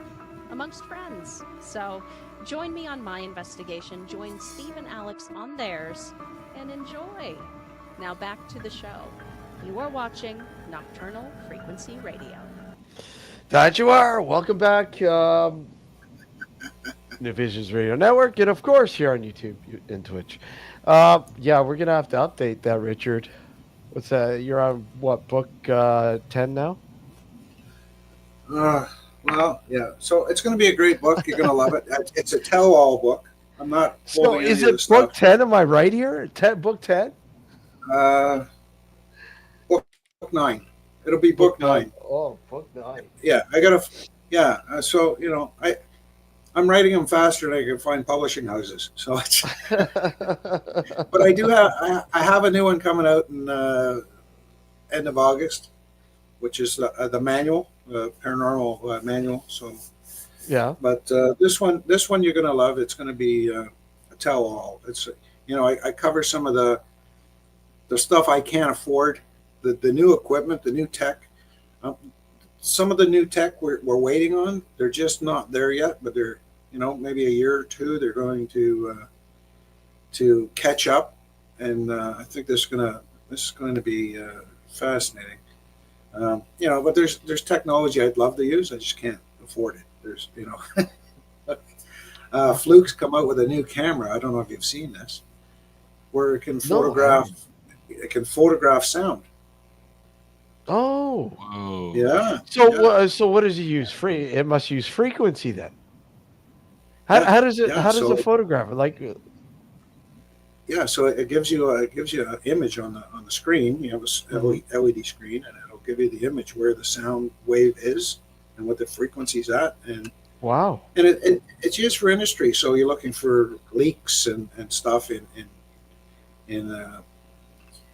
amongst friends. So join me on my investigation, join Steve and Alex on theirs, and enjoy. Now back to the show. You are watching Nocturnal Frequency Radio. That you are. Welcome back. New Visions Radio Network, and of course here on YouTube and Twitch. Yeah, we're gonna have to update that, Richard. What's that? You're on what, book 10 now? Well, yeah. So it's going to be a great book. You're going to love it. It's a tell-all book. I'm not. So is it book 10? Am I right here? Book 10? Book 9. It'll be book 9. Oh, book 9. Yeah, I gotta. Yeah. So I'm writing them faster than I can find publishing houses. So it's. But I do have. I have a new one coming out in end of August, which is the manual, paranormal manual. So. Yeah. But this one you're gonna love. It's gonna be a tell-all. It's I cover some of the stuff I can't afford, the new equipment, the new tech. Some of the new tech we're waiting on. They're just not there yet, but they're maybe a year or two they're going to catch up, and I think this is going to be fascinating. But there's technology I'd love to use. I just can't afford it. There's Fluke's come out with a new camera. I don't know if you've seen this, where it can photograph. It can photograph sound. Oh. Whoa. Yeah. So what does it use? It must use frequency then. How does it? Yeah, how does it photograph it? Like. Yeah, so it gives you an image on the screen. You have a LED screen, and it'll give you the image where the sound wave is and what the frequency's at. And wow. And it's used for industry. So you're looking for leaks and stuff in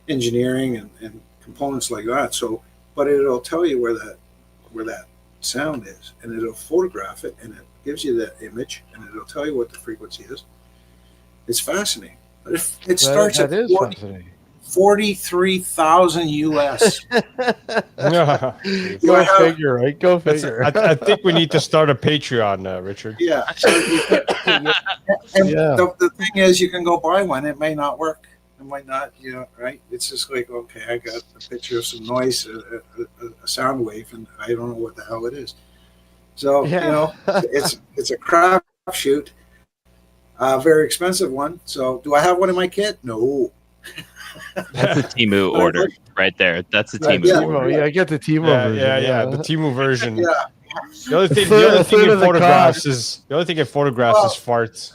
engineering and components like that. So, but it'll tell you where that sound is, and it'll photograph it, and it gives you the image, and it'll tell you what the frequency is. It's fascinating. But it starts that at is fascinating. 43,000 US. Go figure, right? Go figure. I think we need to start a Patreon, Richard. Yeah. So the thing is, you can go buy one. It may not work. It might not, right? It's just like, okay, I got a picture of some noise, a sound wave, and I don't know what the hell it is. So, it's a crapshoot. A very expensive one. So, do I have one in my kit? No. That's a Temu order right there. That's a Temu order. Yeah, I get the Temu version. Yeah, the Temu version. Yeah. The only thing it photographs is farts.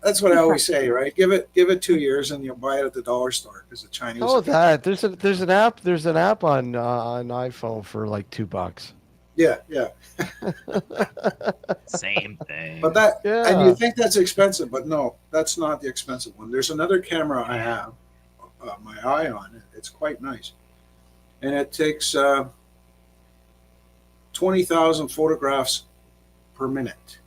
That's what I always say, right? Give it 2 years and you'll buy it at the dollar store because the Chinese. Oh, there's an app on iPhone for like $2. Yeah. Same thing. But and you think that's expensive, but no, that's not the expensive one. There's another camera I have my eye on. It's quite nice, and it takes 20,000 photographs per minute.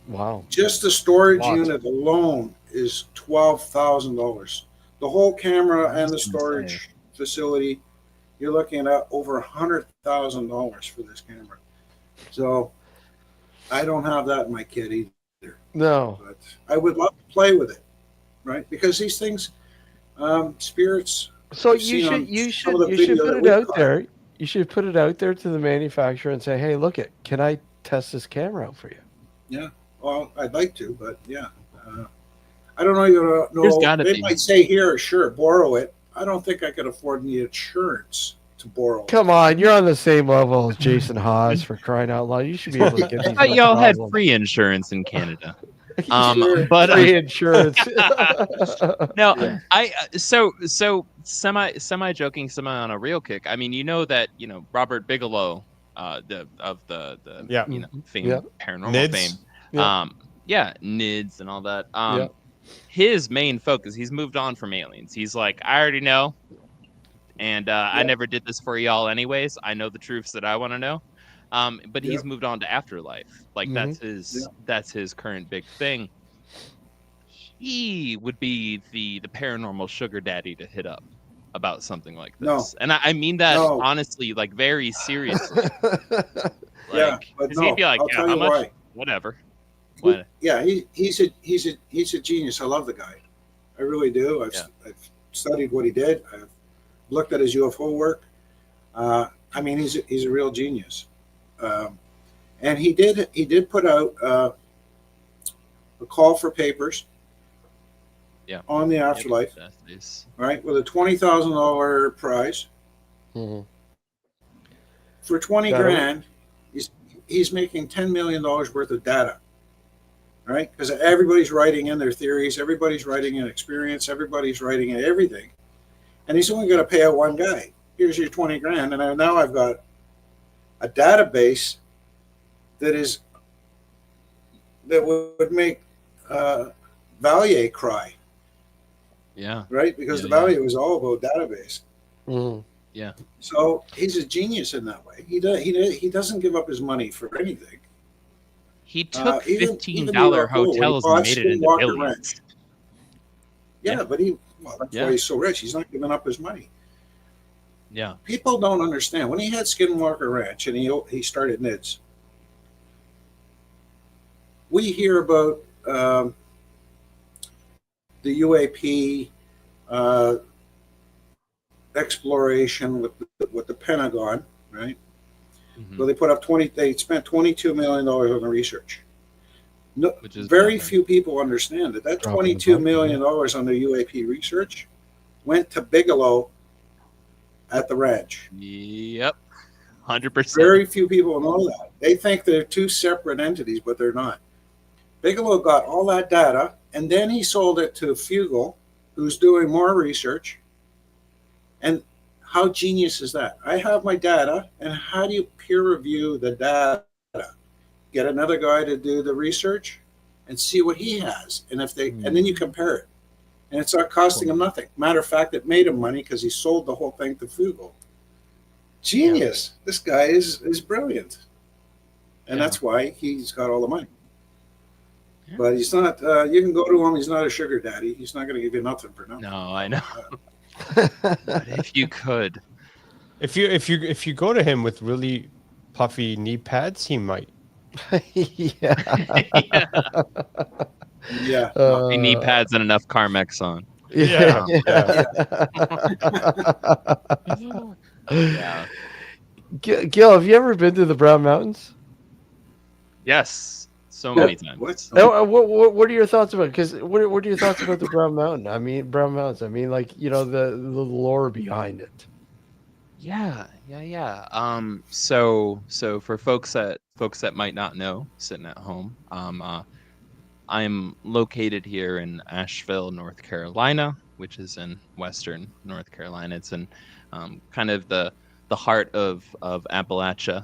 Wow! Just the storage unit alone is $12,000. The whole camera and the storage facility, you're looking at over $100,000 for this camera. So I don't have that in my kit either. No, but I would love to play with it, right? Because these things, spirits. So you should put it out there. You should put it out there to the manufacturer and say, "Hey, look can I test this camera out for you?" Yeah. Well, I'd like to, but yeah. I don't know. There's gotta they be. might say here, sure, borrow it. I don't think I could afford the insurance to borrow it. Come on, you're on the same level as Jason Hawes, for crying out loud. You should be able to get these. I thought y'all had free insurance in Canada. But free insurance. No, so semi joking, semi on a real kick. I mean, that Robert Bigelow, the fame, paranormal NIDS. fame. Yeah. NIDS and all that. His main focus, he's moved on from aliens. He's like, I already know, and I never did this for y'all anyways. I know the truths that I want to know. But he's moved on to afterlife. Like that's his current big thing. He would be the paranormal sugar daddy to hit up about something like this. No. And I mean that honestly, like very seriously. He'd be like, yeah, how much? Why. Whatever. Yeah, he's a genius. I love the guy. I really do. I've studied what he did. I've looked at his UFO work. I mean, he's a real genius. And he did put out a call for papers. On the afterlife. Right, with a $20,000 prize. Mm-hmm. For 20 grand, he's making $10 million worth of data. Right? Because everybody's writing in their theories, everybody's writing in experience, everybody's writing in everything. And he's only going to pay out one guy. Here's your 20 grand. And now I've got a database that would make Valier cry. Yeah. Right? Because the Valier was all about database. Mm-hmm. Yeah. So he's a genius in that way. He doesn't give up his money for anything. He took $15 hotels and made it into billions. Yeah, but that's why he's so rich. He's not giving up his money. Yeah. People don't understand. When he had Skinwalker Ranch and he started NIDS, we hear about the UAP exploration with the Pentagon, right? Mm-hmm. So they spent $22 million on the research. No, very few people understand that $22 million on the UAP research went to Bigelow at the ranch. Yep, 100%. Very few people know that. They think they're two separate entities, but they're not. Bigelow got all that data, and then he sold it to Fugel, who's doing more research. And how genius is that? I have my data, and how do you peer review the data? Get another guy to do the research and see what he has, and and then you compare it, and it's not costing him nothing. Matter of fact, it made him money because he sold the whole thing to Fugel Genius. This guy is brilliant. And Yeah. that's why he's got all the money. Yeah. But he's not, you can go to him, he's not a sugar daddy. He's not going to give you nothing for nothing. No, I know. But if you could, If you go to him with really puffy knee pads, he might. Yeah. Yeah. you knee pads and enough Carmex on. Yeah. Yeah. Gil, have you ever been to the Brown Mountains? Yes, so many times. What? What are your thoughts about? Because what are your thoughts about the Brown Mountain? I mean, Brown Mountains. I mean, like, you know, the lore behind it. Yeah. So for folks that might not know, sitting at home, I'm located here in Asheville, North Carolina, which is in western North Carolina. It's in kind of the heart of Appalachia,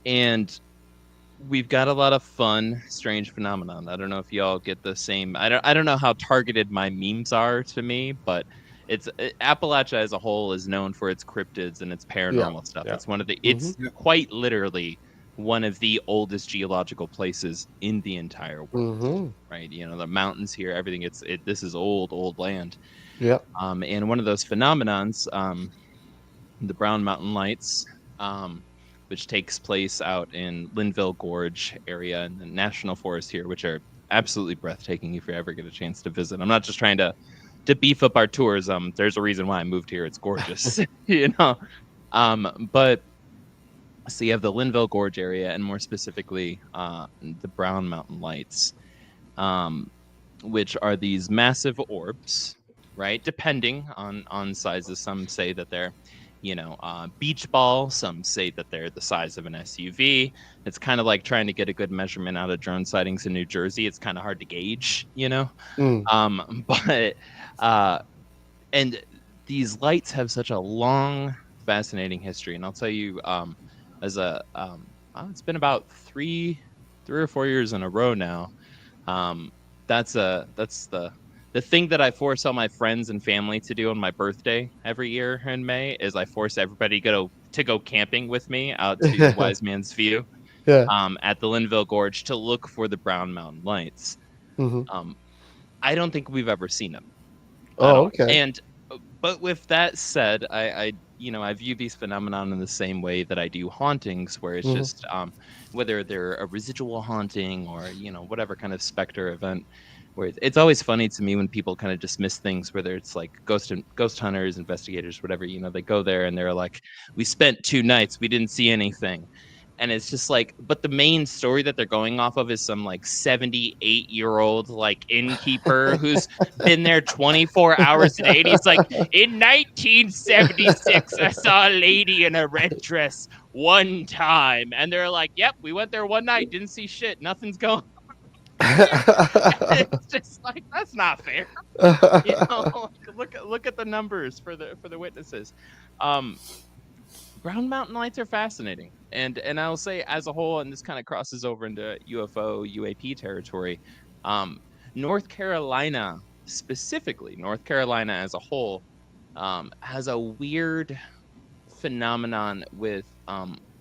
and we've got a lot of fun, strange phenomenon. I don't know if y'all get the same. I don't know how targeted my memes are to me, but Appalachia as a whole is known for its cryptids and its paranormal stuff. Yeah. It's one of the it's quite literally one of the oldest geological places in the entire world. Right? You know, the mountains here, everything. This is old land. Yeah. And one of those phenomenons, the Brown Mountain Lights, which takes place out in Linville Gorge area and the National Forest here, which are absolutely breathtaking if you ever get a chance to visit. I'm not just trying to beef up our tourism. There's a reason why I moved here. It's gorgeous, you know. But so you have the Linville Gorge area, and more specifically, the Brown Mountain Lights, which are these massive orbs, right? Depending on sizes. Some say that they're, you know, beach ball. Some say that they're the size of an SUV. It's kind of like trying to get a good measurement out of drone sightings in New Jersey. It's kind of hard to gauge, you know. But and these lights have such a long, fascinating history. And I'll tell you, as a it's been about three or 4 years in a row now. That's the thing that I force all my friends and family to do on my birthday every year in May is I force everybody to go camping with me out to Wise Man's View, at the Linville Gorge to look for the Brown Mountain Lights. I don't think we've ever seen them. Oh, okay. But with that said, I view these phenomenon in the same way that I do hauntings, where it's just whether they're a residual haunting or, you know, whatever kind of specter event. Where it's always funny to me when people kind of dismiss things, whether it's like ghost hunters, investigators, whatever, you know, they go there and they're like, we spent 2 nights, we didn't see anything. And it's just like, but the main story that they're going off of is some like 78-year-old like innkeeper who's been there 24 hours a day. And he's like, in 1976, I saw a lady in a red dress one time. And they're like, yep, we went there one night, didn't see shit, nothing's going. It's just like, that's not fair. You know, look at the numbers for the witnesses. Brown Mountain Lights are fascinating, and I'll say as a whole, and this kind of crosses over into UFO UAP territory. North Carolina specifically, North Carolina as a whole, has a weird phenomenon with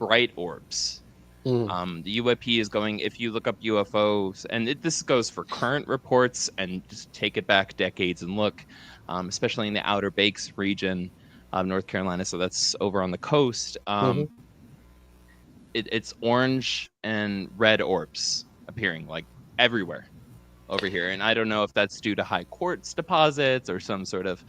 bright orbs. The UAP is going, if you look up UFOs, and this goes for current reports and just take it back decades and look, especially in the Outer Banks region of North Carolina. So that's over on the coast. It's orange and red orbs appearing like everywhere over here. And I don't know if that's due to high quartz deposits or some sort of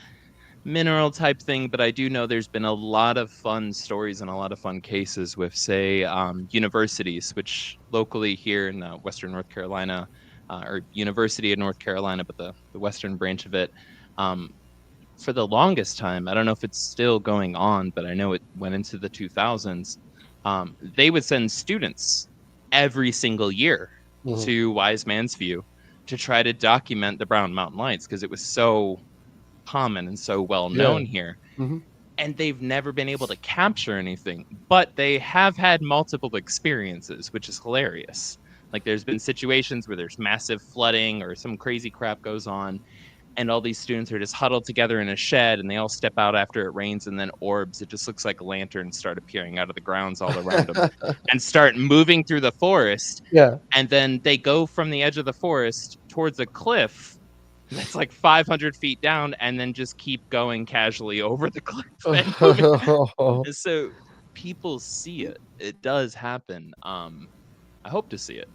mineral type thing, but I do know there's been a lot of fun stories and a lot of fun cases with, say, universities, which locally here in Western North Carolina, or University of North Carolina, but the western branch of it, for the longest time, I don't know if it's still going on, but I know it went into the 2000s, they would send students every single year to Wise Man's View to try to document the Brown Mountain Lights, because it was so common and so well known here. And they've never been able to capture anything, but they have had multiple experiences, which is hilarious. Like there's been situations where there's massive flooding or some crazy crap goes on, and all these students are just huddled together in a shed, and they all step out after it rains, and then orbs, it just looks like lanterns start appearing out of the grounds all around them and start moving through the forest. Yeah. And then they go from the edge of the forest towards a cliff that's like 500 feet down, and then just keep going casually over the cliff. And so people see it. It does happen. I hope to see it.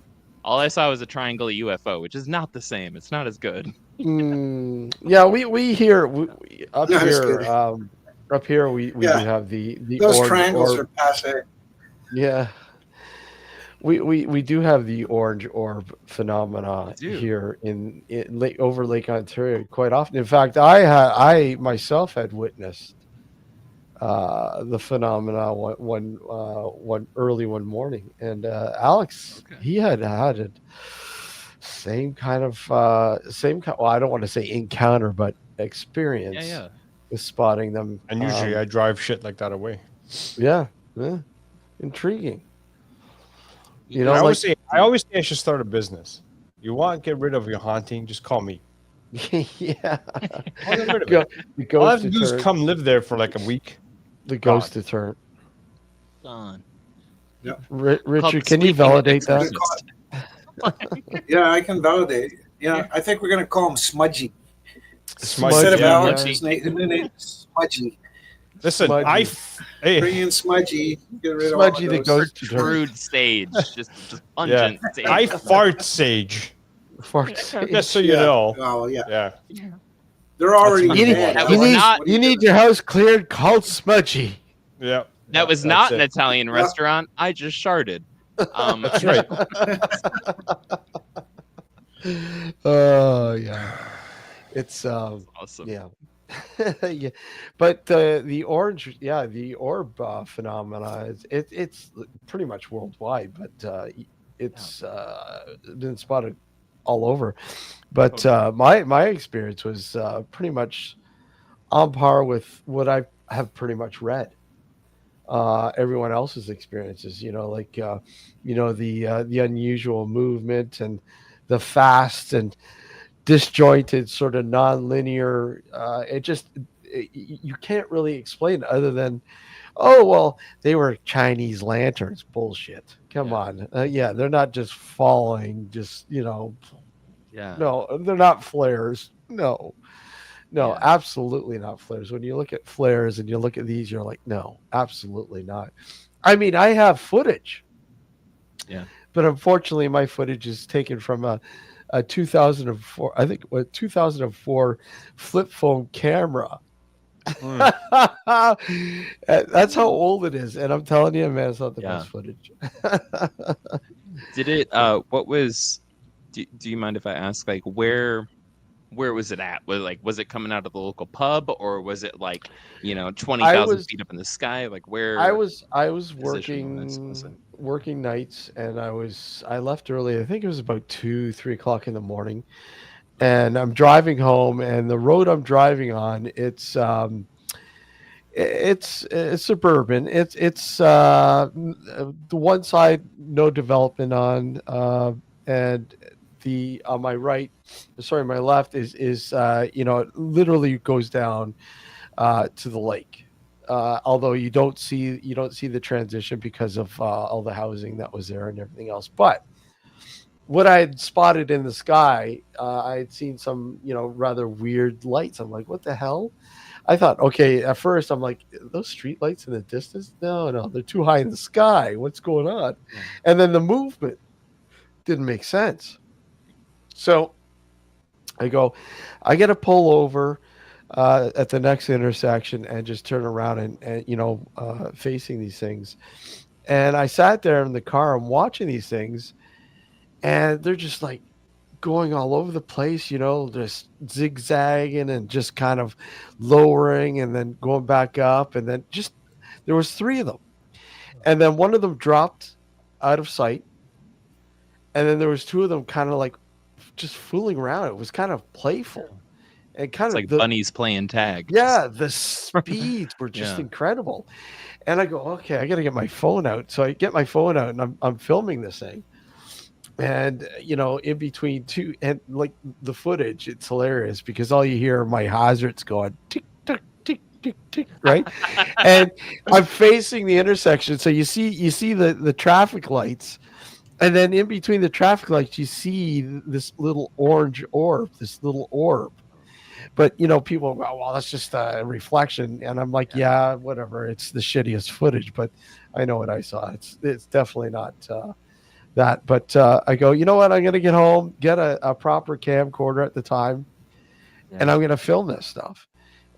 All I saw was a triangle UFO, which is not the same. It's not as good. Yeah, we hear up here we do have the Those orange triangles orb. are passe. Yeah, we do have the orange orb phenomena here in over Lake Ontario quite often. In fact, I myself had witnessed the phenomena one early one morning, and Alex, he had it. Same kind of well, I don't want to say encounter, but experience with spotting them. And usually I drive shit like that away. Yeah. Intriguing. You know, I always say I should start a business. You want to get rid of your haunting, just call me. Yeah. I'll get rid of it. All I have to do is come live there for like a week. The ghost deterrent. Gone. Yeah. Richard, can you validate that? Yeah, I can validate. Yeah, I think we're going to call him Smudgy. Smudgy. Instead of Yeah, Alex, his name is Smudgy. Listen, Smudgy. Bring in Smudgy. Get rid Smudgy of all the those. ghost deterrent. Crude sage. Just pungent sage. I fart sage. Fart sage. Just so you know. Oh, yeah. Yeah. They're already That dead. was You need your house cleared. Call Smudgy. Yeah. That was not an Italian restaurant. I just sharded. That's right. Oh yeah, it's awesome. Yeah. Yeah, but the orange, the orb phenomena it's pretty much worldwide, but it's been spotted all over. But my experience was pretty much on par with what I have pretty much read. Everyone else's experiences, like the unusual movement and the fast and disjointed sort of non-linear. You can't really explain it other than, oh well, they were Chinese lanterns. Bullshit. Come on. They're not just falling. No, they're not flares. No, absolutely not flares. When you look at flares and you look at these, you're like, no, absolutely not. I mean, I have footage. Yeah. But unfortunately, my footage is taken from a 2004, I think, 2004 flip phone camera. That's how old it is. And I'm telling you, man, it's not the best footage. Did it, what was, do you mind if I ask, like, where was it at? Was it coming out of the local pub, or was it like, 20,000 feet up in the sky? Like where? I was working nights, and I left early. I think it was about 2-3 o'clock in the morning, and I'm driving home, and the road I'm driving on, it's suburban. It's the one side, no development on, and on my my left is it literally goes down to the lake. Although you don't see the transition because of all the housing that was there and everything else. But what I had spotted in the sky, I had seen some rather weird lights. I'm like, what the hell? I thought, okay, at first I'm like, those street lights in the distance? No, they're too high in the sky. What's going on? And then the movement didn't make sense. So I got to pull over at the next intersection and just turn around and facing these things. And I sat there in the car and watching these things, and they're just like going all over the place, just zigzagging and just kind of lowering and then going back up. And then there was 3 of them. And then one of them dropped out of sight. And then there was 2 of them kind of like just fooling around. It was kind of playful. And kind it's of like bunnies playing tag. Yeah, the speeds were just incredible. And I go, okay, I got to get my phone out. So I get my phone out, and I'm filming this thing. And in between two, and like the footage, it's hilarious because all you hear are my hazards going tick tick tick tick tick, right? And I'm facing the intersection, so you see the traffic lights, and then in between the traffic lights, you see this little orange orb, But people go, well, that's just a reflection, and I'm like, yeah, whatever. It's the shittiest footage, but I know what I saw. It's definitely not. That, but I go, you know what? I'm going to get home, get a proper camcorder at the time, and I'm going to film this stuff.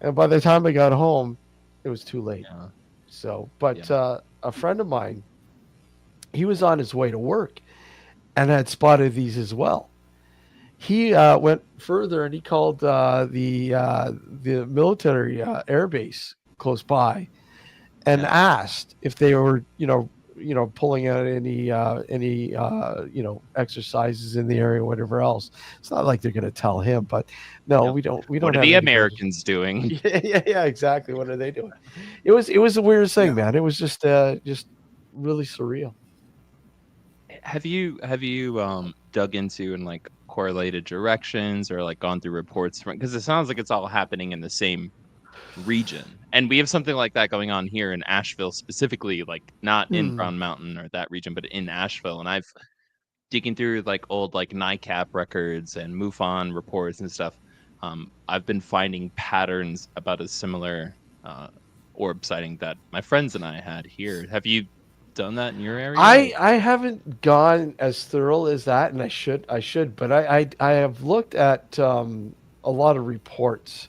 And by the time I got home, it was too late. Yeah. So, but a friend of mine, he was on his way to work and had spotted these as well. He went further and he called the military air base close by and asked if they were, pulling out any exercises in the area, whatever else. It's not like they're going to tell him, but no, we don't. What are have the any Americans doing? Yeah, exactly. What are they doing? It was the weirdest thing, man. It was just really surreal. Have you dug into and like correlated directions or like gone through reports from, because it sounds like it's all happening in the same region, and we have something like that going on here in Asheville specifically, like not in Brown Mountain or that region, but in Asheville. And I've digging through like old like NICAP records and MUFON reports and stuff. I've been finding patterns about a similar orb sighting that my friends and I had here. Have you done that in your area? I haven't gone as thorough as that, and I should, but I have looked at a lot of reports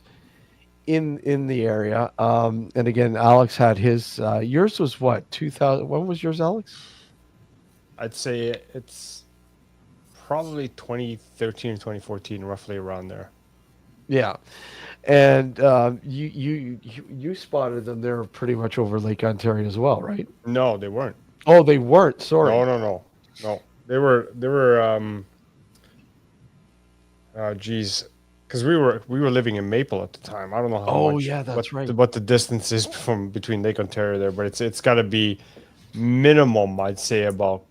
in the area. And again, Alex had his. Yours was what, 2000? When was yours, Alex? I'd say it's probably 2013 or 2014, roughly around there. Yeah, and you spotted them. They're pretty much over Lake Ontario as well, right? No, they weren't. Oh, they weren't. Sorry. No. They were. Geez, because we were living in Maple at the time. I don't know how Oh, much. yeah, that's right. What the distance is from between Lake Ontario there, but it's got to be minimum, I'd say, about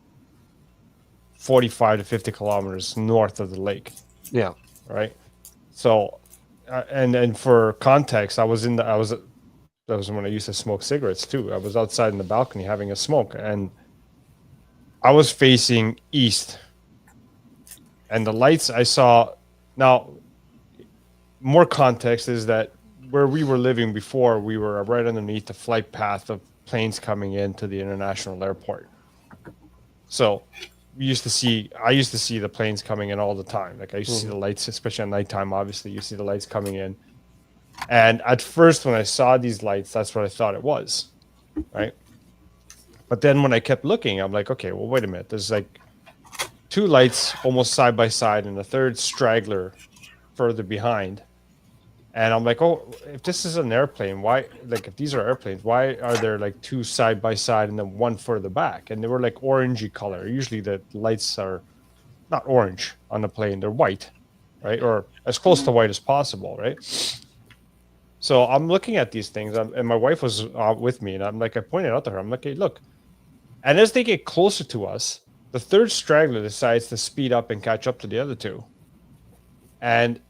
45 to 50 kilometers north of the lake. Yeah. Right. So, and for context, that was when I used to smoke cigarettes too. I was outside in the balcony having a smoke, and I was facing east, and the lights I saw. Now, more context is that where we were living before, we were right underneath the flight path of planes coming into the international airport. So I used to see the planes coming in all the time. Like I used to see the lights, especially at nighttime. Obviously, you see the lights coming in. And at first, when I saw these lights, that's what I thought it was, right? But then when I kept looking, I'm like, okay, well, wait a minute. There's like two lights almost side by side, and a third straggler further behind. And I'm like, oh, if this is an airplane, why? Like, if these are airplanes, why are there like two side by side and then one further back? And they were like orangey color. Usually the lights are not orange on the plane; they're white, right, or as close to white as possible, right? So I'm looking at these things, and my wife was with me, and I'm like, I pointed out to her, I'm like, hey, look. And as they get closer to us, the third straggler decides to speed up and catch up to the other two. And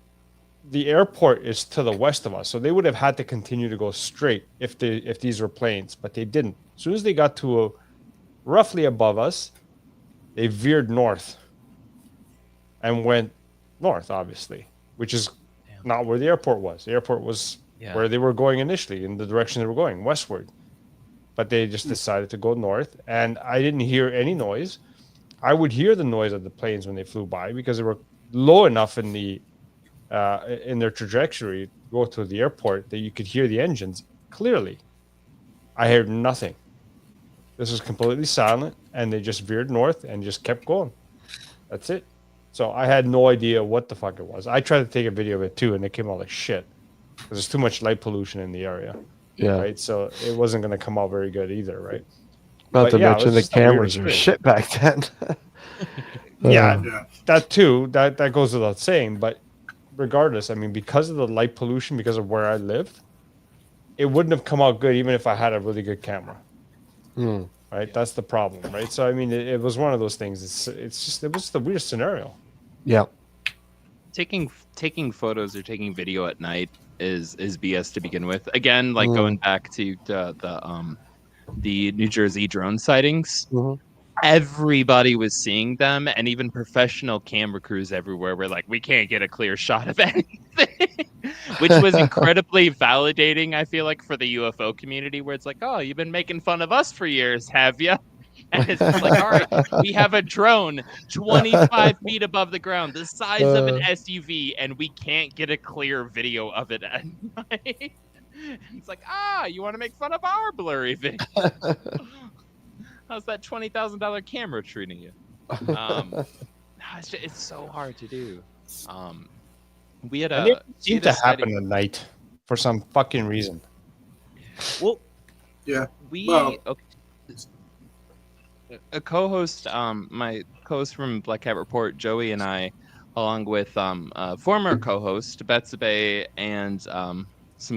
the airport is to the west of us, so they would have had to continue to go straight if these were planes, but they didn't. As soon as they got to roughly above us, they veered north and went north, obviously, which is not where the airport was. The airport was where they were going initially, in the direction they were going, westward. But they just decided to go north, and I didn't hear any noise. I would hear the noise of the planes when they flew by because they were low enough in their trajectory to go to the airport that you could hear the engines clearly. I heard nothing. This was completely silent, and they just veered north and just kept going. That's it. So I had no idea what the fuck it was. I tried to take a video of it too, and it came out like shit because there's too much light pollution in the area. Yeah. Right. So it wasn't going to come out very good either. Right. Not to mention the cameras were shit back then. Yeah, that too. That goes without saying. But regardless, I mean, because of the light pollution, because of where I lived, it wouldn't have come out good even if I had a really good camera. right? That's the problem, right? So I mean, it was one of those things. It was the weirdest scenario. Yeah. Taking photos or taking video at night is BS to begin with. Again, like going back to the New Jersey drone sightings. Everybody was seeing them, and even professional camera crews everywhere were like, we can't get a clear shot of anything, which was incredibly validating, I feel like, for the UFO community, where it's like, oh, you've been making fun of us for years, have you? And it's just like, all right, we have a drone 25 feet above the ground, the size of an SUV, and we can't get a clear video of it at night. It's like, you want to make fun of our blurry video? How's that $20,000 camera treating you? It's so hard to do. We had it seemed to happen at night for some fucking reason. Well, yeah. A co-host, my co-host from Black Cat Report, Joey, and I, along with former co-host Betsabe and some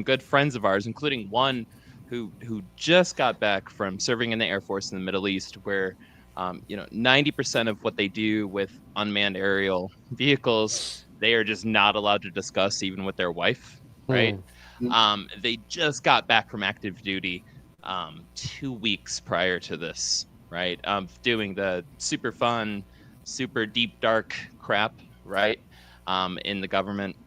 good friends of ours, including one who just got back from serving in the Air Force in the Middle East, where 90% of what they do with unmanned aerial vehicles, they are just not allowed to discuss even with their wife, right? They just got back from active duty 2 weeks prior to this, right? Doing the super fun, super deep, dark crap, right? In the government.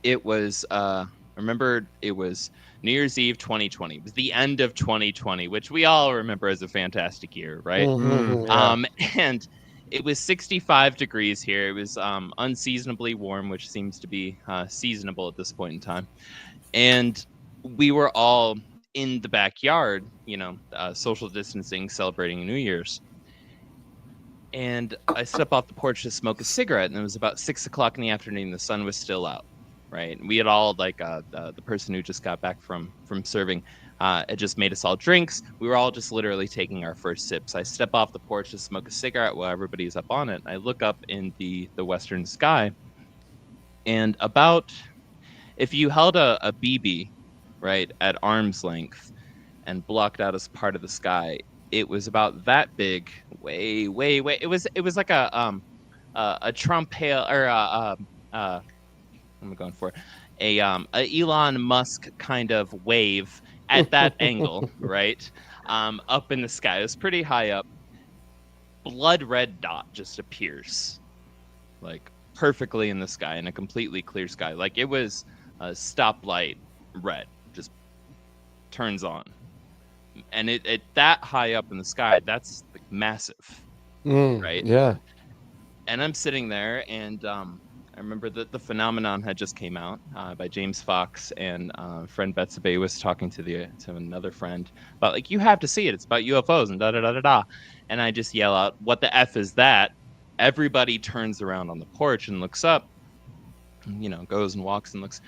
It was, I remember it was New Year's Eve 2020. It was the end of 2020, which we all remember as a fantastic year, right? And it was 65 degrees here. It was unseasonably warm, which seems to be seasonable at this point in time. And we were all in the backyard, social distancing, celebrating New Year's. And I step off the porch to smoke a cigarette, and it was about 6 o'clock in the afternoon. The sun was still out. Right, we had all the person who just got back from serving had just made us all drinks. We were all just literally taking our first sips. I step off the porch to smoke a cigarette while everybody's up on it. I look up in the western sky, and if you held a BB, right, at arm's length, and blocked out as part of the sky, it was about that big, way. It was like a Trump hail or I'm going for a Elon Musk kind of wave at that angle, right? Up in the sky. It was pretty high up. Blood red dot just appears, like perfectly in the sky, in a completely clear sky. Like it was a stoplight red, just turns on, and it that high up in the sky. That's like massive, right? Yeah. And I'm sitting there, and I remember that the phenomenon had just came out by James Fox, and friend Betsabe was talking to another friend about, like, you have to see it. It's about UFOs and da-da-da-da-da. And I just yell out, what the F is that? Everybody turns around on the porch and looks up, goes and walks and looks.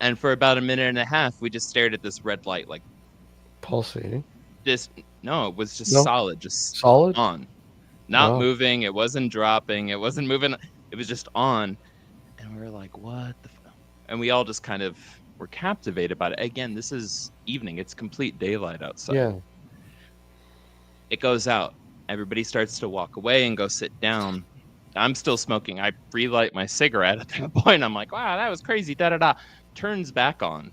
And for about a minute and a half, we just stared at this red light, like pulsating. It was just solid, just solid on, not moving. It wasn't dropping. It wasn't moving. It was just on. And we were like, what the fuck? And we all just kind of were captivated by it. Again, this is evening. It's complete daylight outside. Yeah. It goes out. Everybody starts to walk away and go sit down. I'm still smoking. I relight my cigarette at that point. I'm like, wow, that was crazy. Da-da-da. Turns back on.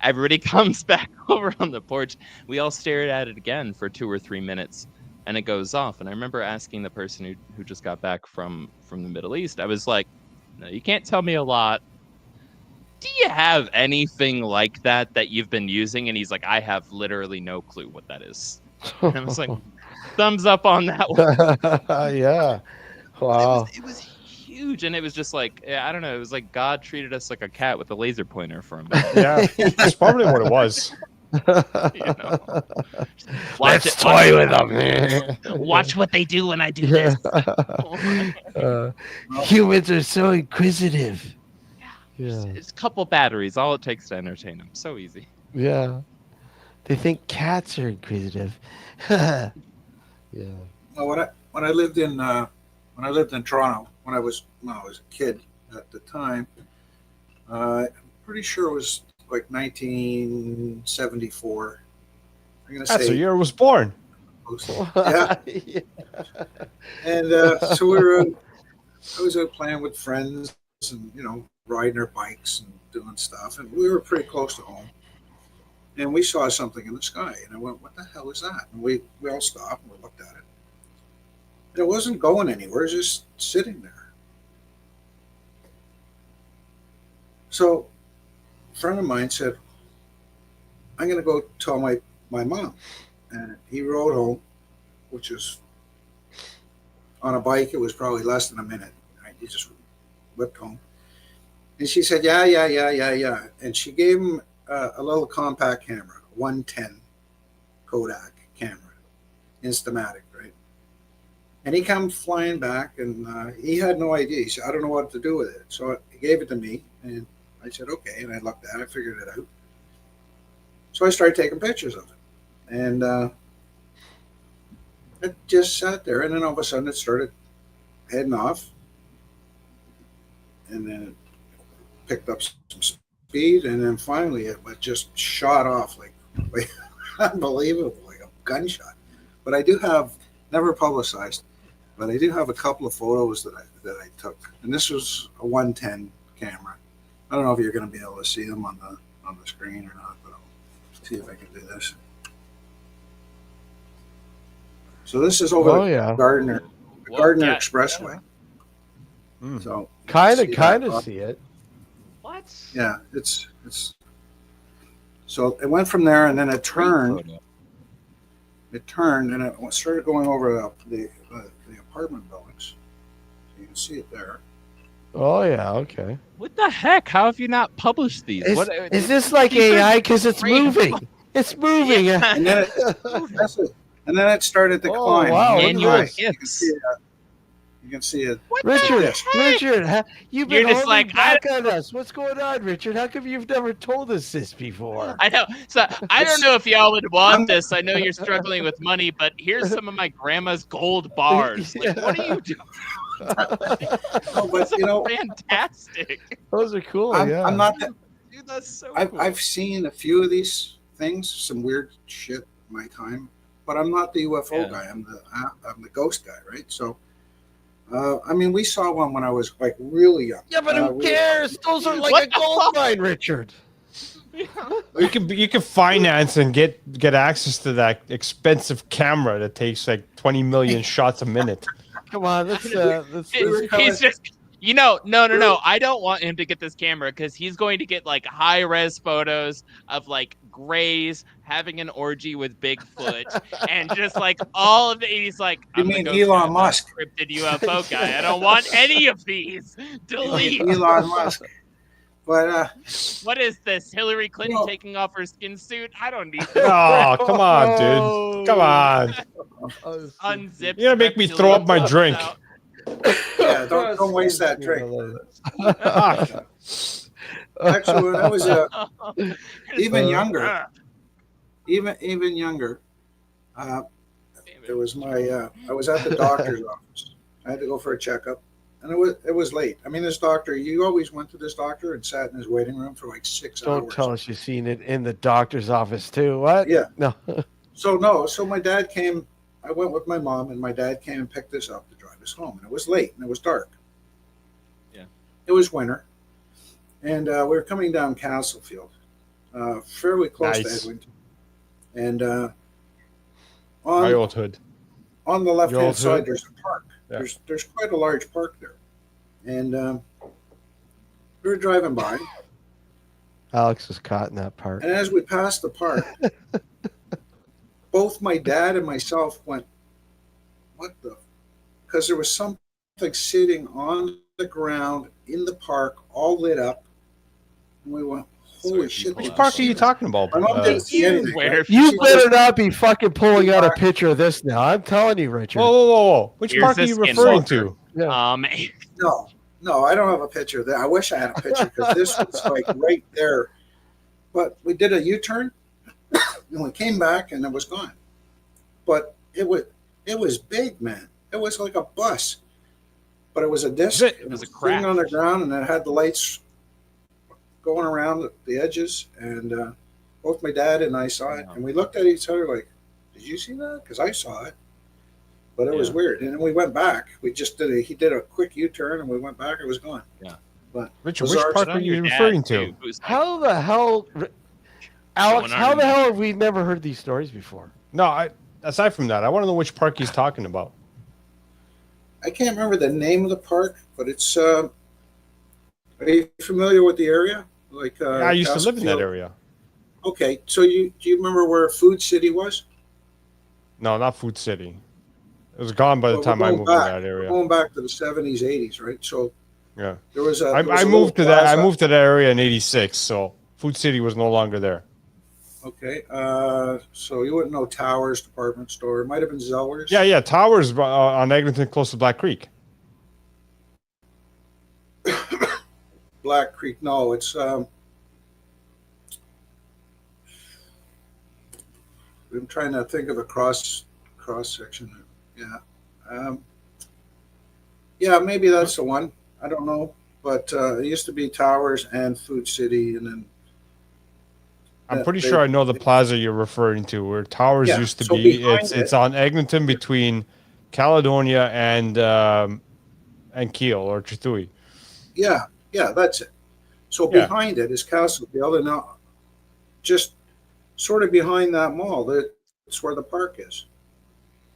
Everybody comes back over on the porch. We all stared at it again for 2 or 3 minutes. And it goes off. And I remember asking the person who just got back from the Middle East, I was like, no, you can't tell me a lot. Do you have anything like that you've been using? And he's like, I have literally no clue what that is. And I was like, thumbs up on that one. Yeah. Wow. It was huge. And it was just like, I don't know. It was like God treated us like a cat with a laser pointer for a minute. Yeah, that's probably what it was. Let's toy with them. Watch what they do when I do this. Humans are so inquisitive. Yeah. It's a couple batteries. All it takes to entertain them. So easy. Yeah. They think cats are inquisitive. Yeah. Well, when I lived in Toronto, when I was a kid at the time, I'm pretty sure it was like 1974, I'm gonna That's say the year I was born. yeah. Yeah. And so we were. I was out playing with friends and riding our bikes and doing stuff, and we were pretty close to home. And we saw something in the sky, and I went, "What the hell is that?" And we all stopped and we looked at it. And it wasn't going anywhere; it was just sitting there. So, a friend of mine said, "I'm going to go tell my mom." And he rode home, which is on a bike. It was probably less than a minute. Right? He just whipped home. And she said, yeah. And she gave him a little compact camera, 110 Kodak camera, Instamatic, right? And he come flying back, and he had no idea. He said, I don't know what to do with it. So he gave it to me, and I said, okay. And I looked at it, I figured it out. So I started taking pictures of it. And it just sat there, and then all of a sudden it started heading off. And then it picked up some speed, and then finally it just shot off like unbelievable, like a gunshot. But I do have, never publicized, but I do have a couple of photos that I took, and this was a 110 camera. I don't know if you're going to be able to see them on the screen or not, but I'll see if I can do this. So this is over the Gardner Expressway. So kind of see it. What? Yeah, it's. So it went from there, and then it turned. It turned, and it started going over the apartment buildings. So you can see it there. Oh yeah, okay. What the heck? How have you not published these? Is this like AI? Because it's moving. It's moving. Yeah. And then and then it started to climb. Wow! You can see it. Richard, you've been just like, back on us. What's going on, Richard? How come you've never told us this before? I know. So I don't know if y'all would want this. I know you're struggling with money, but here's some of my grandma's gold bars. Like, what are you doing? No, but fantastic. Those are cool. I'm not that. Dude, that's so I've, cool. I've seen a few of these things, some weird shit in my time, but I'm not the UFO guy. I'm the ghost guy, right? So. I mean, we saw one when I was like really young. Yeah, but who cares? Those are like a gold mine, Richard. You can finance and get access to that expensive camera that takes like 20 million shots a minute. Come on, let's he's just, no. I don't want him to get this camera because he's going to get like high res photos of like Grays having an orgy with Bigfoot and just like all of the 80s. Like, you mean Elon Musk? Cryptid UFO guy. I don't want any of these. Delete. Elon Musk. But what is this? Hillary Clinton taking off her skin suit? I don't need this. Oh, come on, dude. Come on. Unzip. You're gonna make me throw up my drink. Yeah, don't waste that drink. Actually, when I was even younger, there was I was at the doctor's office. I had to go for a checkup, and it was late. I mean, this doctor, you always went to this doctor and sat in his waiting room for like 6 hours. Don't tell us you've seen it in the doctor's office too. What? Yeah. No. So my dad came. I went with my mom, and my dad came and picked us up to drive us home. And it was late, and it was dark. Yeah. It was winter. And we were coming down Castlefield, fairly close to Edwinton. And my old hood. On the left-hand side, hood. there's a park. Yeah. There's quite a large park there. And we were driving by. Alex was caught in that park. And as we passed the park, both my dad and myself went, what the? Because there was something sitting on the ground in the park, all lit up. And we went, holy shit. Which park are you talking about? My mom didn't see anything. Right? You better not be fucking pulling out a picture of this now. I'm telling you, Richard. Whoa. Which park are you referring to? Yeah. No, I don't have a picture of that. I wish I had a picture because this was like right there. But we did a U-turn and we came back and it was gone. But it was big, man. It was like a bus. But it was a disc. It was a craft. Sitting on the ground, and it had the lights going around the edges, and Both my dad and I saw it, and we looked at each other like, "Did you see that?" Because I saw it, but it was weird. And then we went back. We just he did a quick U-turn, and we went back. It was gone. Yeah. But Richard, which park are you referring to? How the hell, Alex? How the hell have we never heard these stories before? No, aside from that, I want to know which park he's talking about. I can't remember the name of the park, but it's. Are you familiar with the area? Like I used to live in that area. Okay, so do you remember where Food City was? No, not Food City. It was gone by the time I moved to that area. We're going back to the 70s, 80s, right? So yeah, there was a. I moved to that. I moved to that area in '86, so Food City was no longer there. Okay, so you wouldn't know Towers Department Store. It might have been Zellers. Yeah, Towers on Eglinton, close to Black Creek. Black Creek. No, it's. I'm trying to think of a cross section. Yeah, yeah, maybe that's the one. I don't know, but it used to be Towers and Food City, and then. I'm pretty sure I know the plaza you're referring to, where Towers used to be. It's on Eglinton between Caledonia and Keel or Trethewey. Yeah, that's it. So behind it is Castleville, and now just sort of behind that mall, that's where the park is.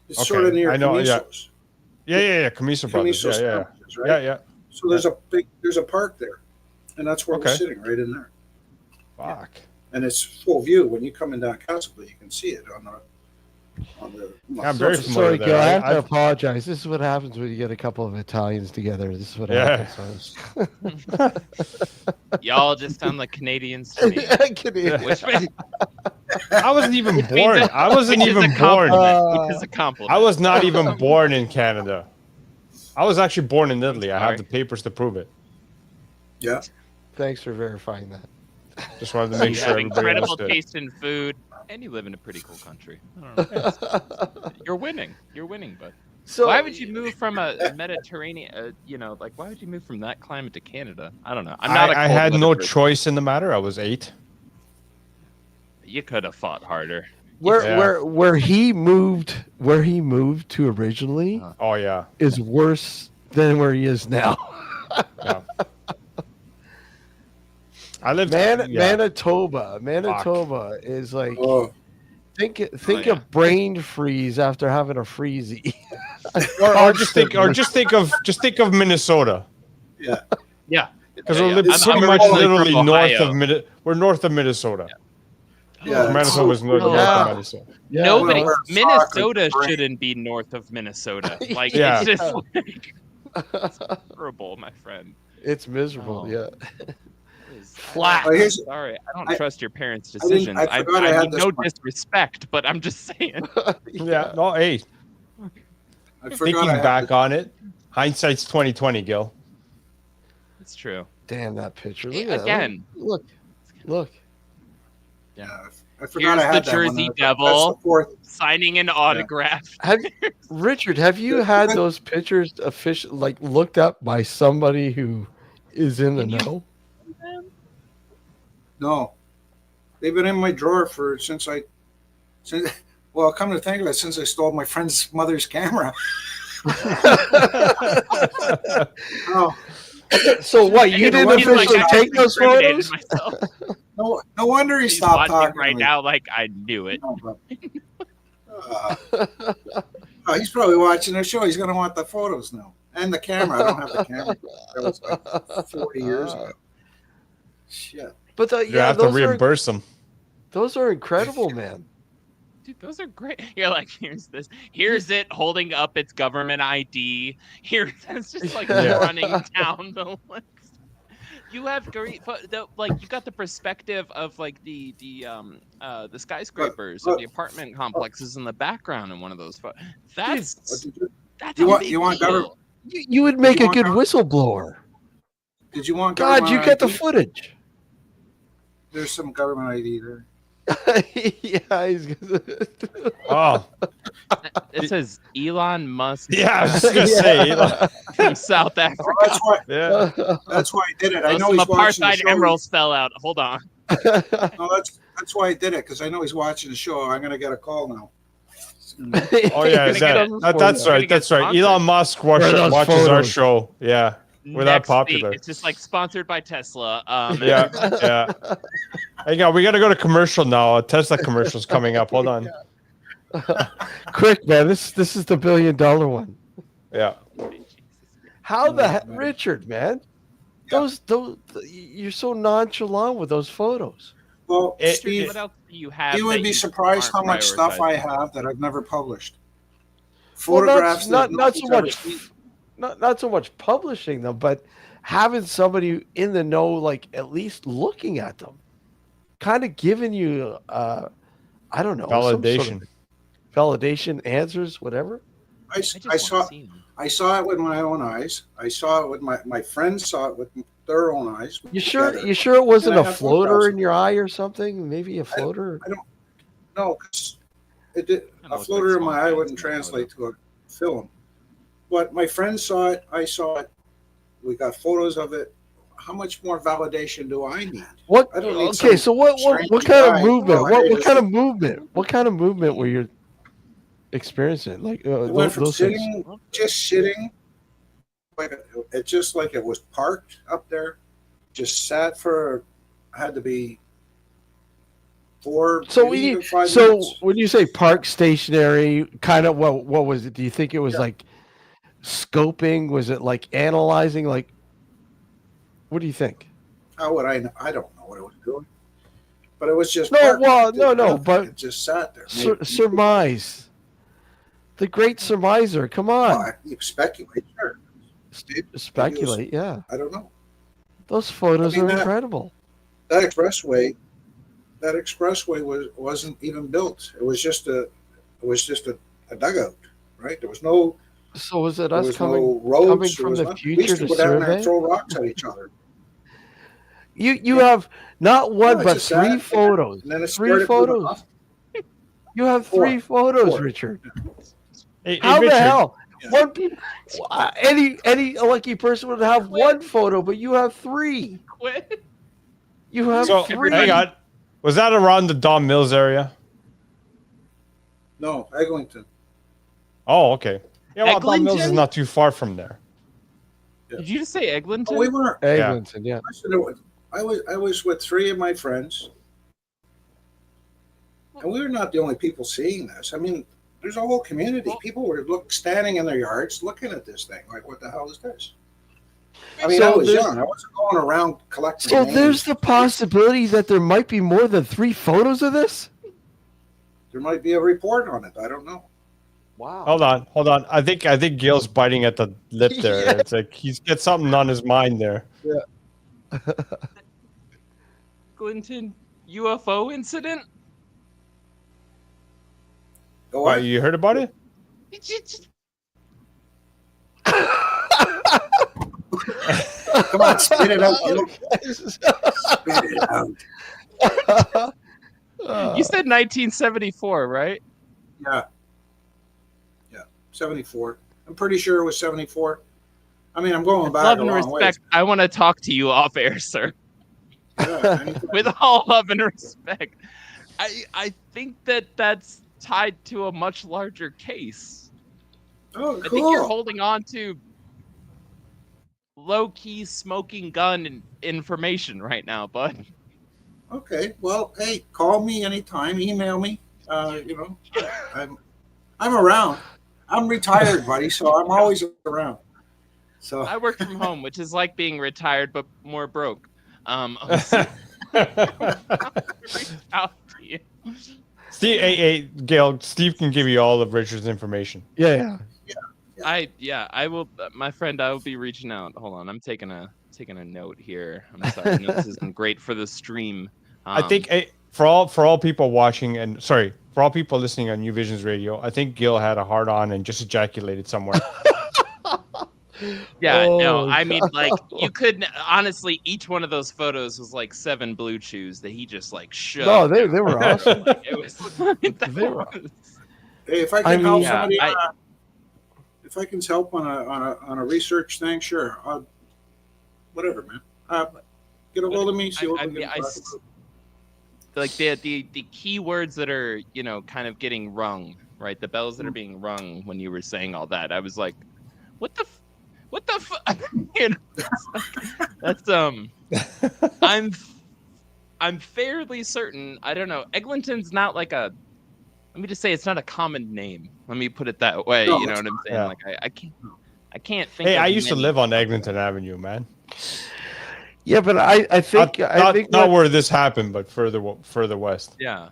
It's sort of near Camiso's. Yeah. Camiso Brothers. Camiso's right? Yeah. So there's a park there, and that's where we're sitting, right in there. Fuck. And it's full view. When you come in down Castleville, you can see it on the. I'm very familiar with that. I have to apologize. This is what happens when you get a couple of Italians together. This is what happens. Y'all just sound like Canadians to me. I wasn't even born. I wasn't even born. Which is a compliment. I was not even born in Canada. I was actually born in Italy. I have the papers to prove it. Yeah. Thanks for verifying that. Just wanted to make sure everybody incredible understood. taste in food, and you live in a pretty cool country. I don't know. You're winning, bud. So why would you move from a Mediterranean? Why would you move from that climate to Canada? I don't know. I'm not. I had no choice in the matter. I was 8. You could have fought harder. Where he moved to originally. Oh yeah, is worse than where he is now. Yeah. I lived Manitoba. Manitoba is like think of brain freeze after having a freezie. or just think of Minnesota. Yeah. Because we're pretty much literally north of we're north of Minnesota. Yeah. Manitoba's north of Minnesota. Yeah. Nobody. Minnesota shouldn't be north of Minnesota. Like it's just it's horrible, my friend. It's miserable. Yeah. Flat. Sorry, I don't trust your parents' decisions. I mean, no disrespect, but I'm just saying. Yeah. No. Hey. Thinking back on it, hindsight's 20/20, Gil. It's true. Damn that picture! Again. Look. Yeah. I forgot. Here's the Jersey Devil signing an autograph. Richard, have you had those pictures looked up by somebody who is in the know? No, they've been in my drawer since well, come to think of it, since I stole my friend's mother's camera. Oh. So what? You didn't officially take those photos? No wonder he stopped talking right now. Like I knew it. He's probably watching the show. He's going to want the photos now and the camera. I don't have the camera. That was like 40 years ago. Shit. But you have to reimburse them. Those are incredible, man. Dude, those are great. You're like, here's it holding up its government ID. It's just like running down the list. You have great, you got the perspective of like the skyscrapers of the apartment complexes in the background in one of those photos. That's you want government? You would make a good whistleblower. Did you want? God, you get the footage. There's some government ID there. Yeah, it says Elon Musk. Yeah, I was just gonna say Elon from South Africa. That's why I did it. I know some he's watching the apartheid show. emeralds fell out. Hold on. No, that's why I did it, because I know he's watching the show. I'm gonna get a call now. Oh yeah, that's right. That's right. Elon Musk watches our show. Yeah, we're that popular. It's just like sponsored by Tesla. Yeah, yeah. Hang on, we got to go to commercial now. A Tesla commercial's coming up. Hold on. Quick, man. This is the $1 billion one. Yeah. How the heck, Richard, man? Those you're so nonchalant with those photos. Well, Steve, what else do you have? You would be surprised how much stuff I have that I've never published. Photographs, Photographs, not so much, not so much publishing them, but having somebody in the know, like at least looking at them, kind of giving you, I don't know, validation, validation, answers, whatever. I saw it with my own eyes. I saw it with my friends saw it with their own eyes. You sure it wasn't a floater in your eye or something? Maybe a floater? I don't know, because a floater in my eye wouldn't translate to a film. But my friends saw it. I saw it. We got photos of it. How much more validation do I need? What? I don't need okay, so what kind of movement? What kind of movement? What kind of movement were you experiencing? Like went from just sitting, it's just like it was parked up there. Just sat for, had to be 4. So minutes. When you say park stationary, kind of what was it? Do you think it was like scoping? Was it like analyzing? Like, what do you think? How would I know? I don't know what it was doing, but it was just but it just sat there. Surmise. The great surmiser. Come on. You speculate, sure. Speculate, yeah. I don't know. Those photos are incredible. That expressway wasn't even built. It was just a dugout, right? There was no. So was it us coming from the future we used to go down there and throw rocks at each other. You have not one but 3 photos. And then 3 photos. You have 3 photos, Richard. How the hell? Yeah. Any lucky person would have 1 photo, but you have 3. Quit. You have 3. Hang on. Was that around the Don Mills area? No, Eglinton. Oh, okay. Yeah, well, Don Mills is not too far from there. Yeah. Did you just say Eglinton? Oh, we were. Eglinton, yeah. I was with 3 of my friends, and we were not the only people seeing this. I mean, there's a whole community. People were standing in their yards looking at this thing. Like, what the hell is this? I mean, I was young. I wasn't going around collecting names. There's the possibility that there might be more than 3 photos of this? There might be a report on it. I don't know. Wow. Hold on. I think Gil's biting at the lip there. Yeah. It's like he's got something on his mind there. Yeah. Clinton UFO incident? Why, you heard about it? Come on, spit it out. Spit it out. You said 1974, right? Yeah. 74. I'm pretty sure it was 74. I mean, I'm going back love a and long respect. ways. I want to talk to you off air, sir. Yeah, with all love and respect. I think that's tied to a much larger case. Oh, cool. I think you're holding on to low-key smoking gun information right now, bud. Okay. Well, hey, call me anytime. Email me. I'm around. I'm retired, buddy, so I'm always around. So I work from home, which is like being retired but more broke. Steve, Gil, Steve can give you all of Richard's information. Yeah. I will. My friend, I will be reaching out. Hold on, I'm taking a note here. I'm sorry, I know this isn't great for the stream. I think for all people watching and for all people listening on New Visions Radio, I think Gil had a hard on and just ejaculated somewhere. Yeah, no, I mean, like, you could honestly, each one of those photos was like 7 blue chews that he just like shoved. No, they were awesome. Like, it was. They were. Hey, if I can help somebody, if I can help on a research thing, sure. Whatever, man. Get a hold of me. See what we can talk about. like the key words that are, you know, kind of getting rung, right? The bells that are being rung when you were saying all that. I was like, what the you know, that's I'm fairly certain. I don't know. Eglinton's not like a. Let me just say it's not a common name. Let me put it that way. No, You know what I'm saying? Yeah. Like I can't think. Hey, of I used to many. live on Eglinton Avenue, man. Yeah, but I think Not where this happened, but further west. Yeah.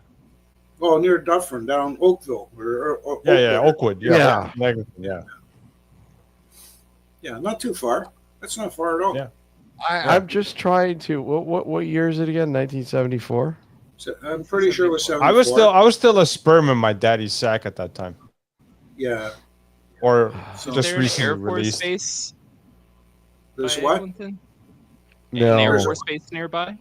Oh, near Dufferin, down Oakville. Yeah, Oakwood. Yeah. Eglinton, yeah. Yeah, not too far. That's not far at all. Yeah. I'm just trying to. What year is it again? 1974. So I'm pretty sure it was 74. I was still a sperm in my daddy's sack at that time, Yeah. or So just There's recently Air Force released. Base. There's by what? Eglinton? No. An Air Force Base nearby?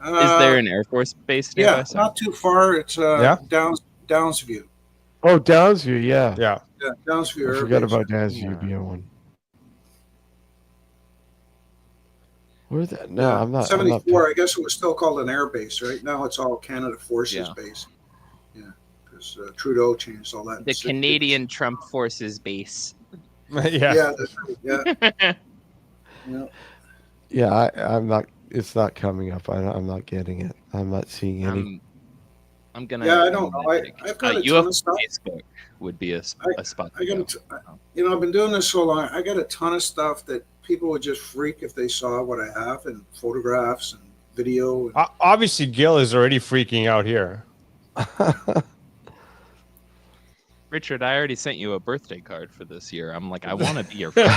Is there an Air Force Base nearby? Yeah, Sorry. not too far. It's Downsview. Oh, Downsview. Yeah. Yeah. Yeah, Downsview. I Air forgot Base. about Downsview Yeah. being one. Where's that? No, I'm not. 74. I guess it was still called an air base, right? Now it's all Canada Forces Yeah. Base. Yeah, because Trudeau changed all that. The Canadian Trump Forces Base. yeah. Yeah, that's right. Yeah. Yeah. Yeah, I'm not. It's not coming up. I'm not getting it. I'm not seeing any. I'm gonna. Yeah, I don't know. I've got a ton UFO of stuff. Facebook would be a spot. I got I've been doing this so long. I got a ton of stuff that people would just freak if they saw what I have, and photographs and video. And, Obviously, Gil is already freaking out here. Richard, I already sent you a birthday card for this year. I'm like, I want to be your friend.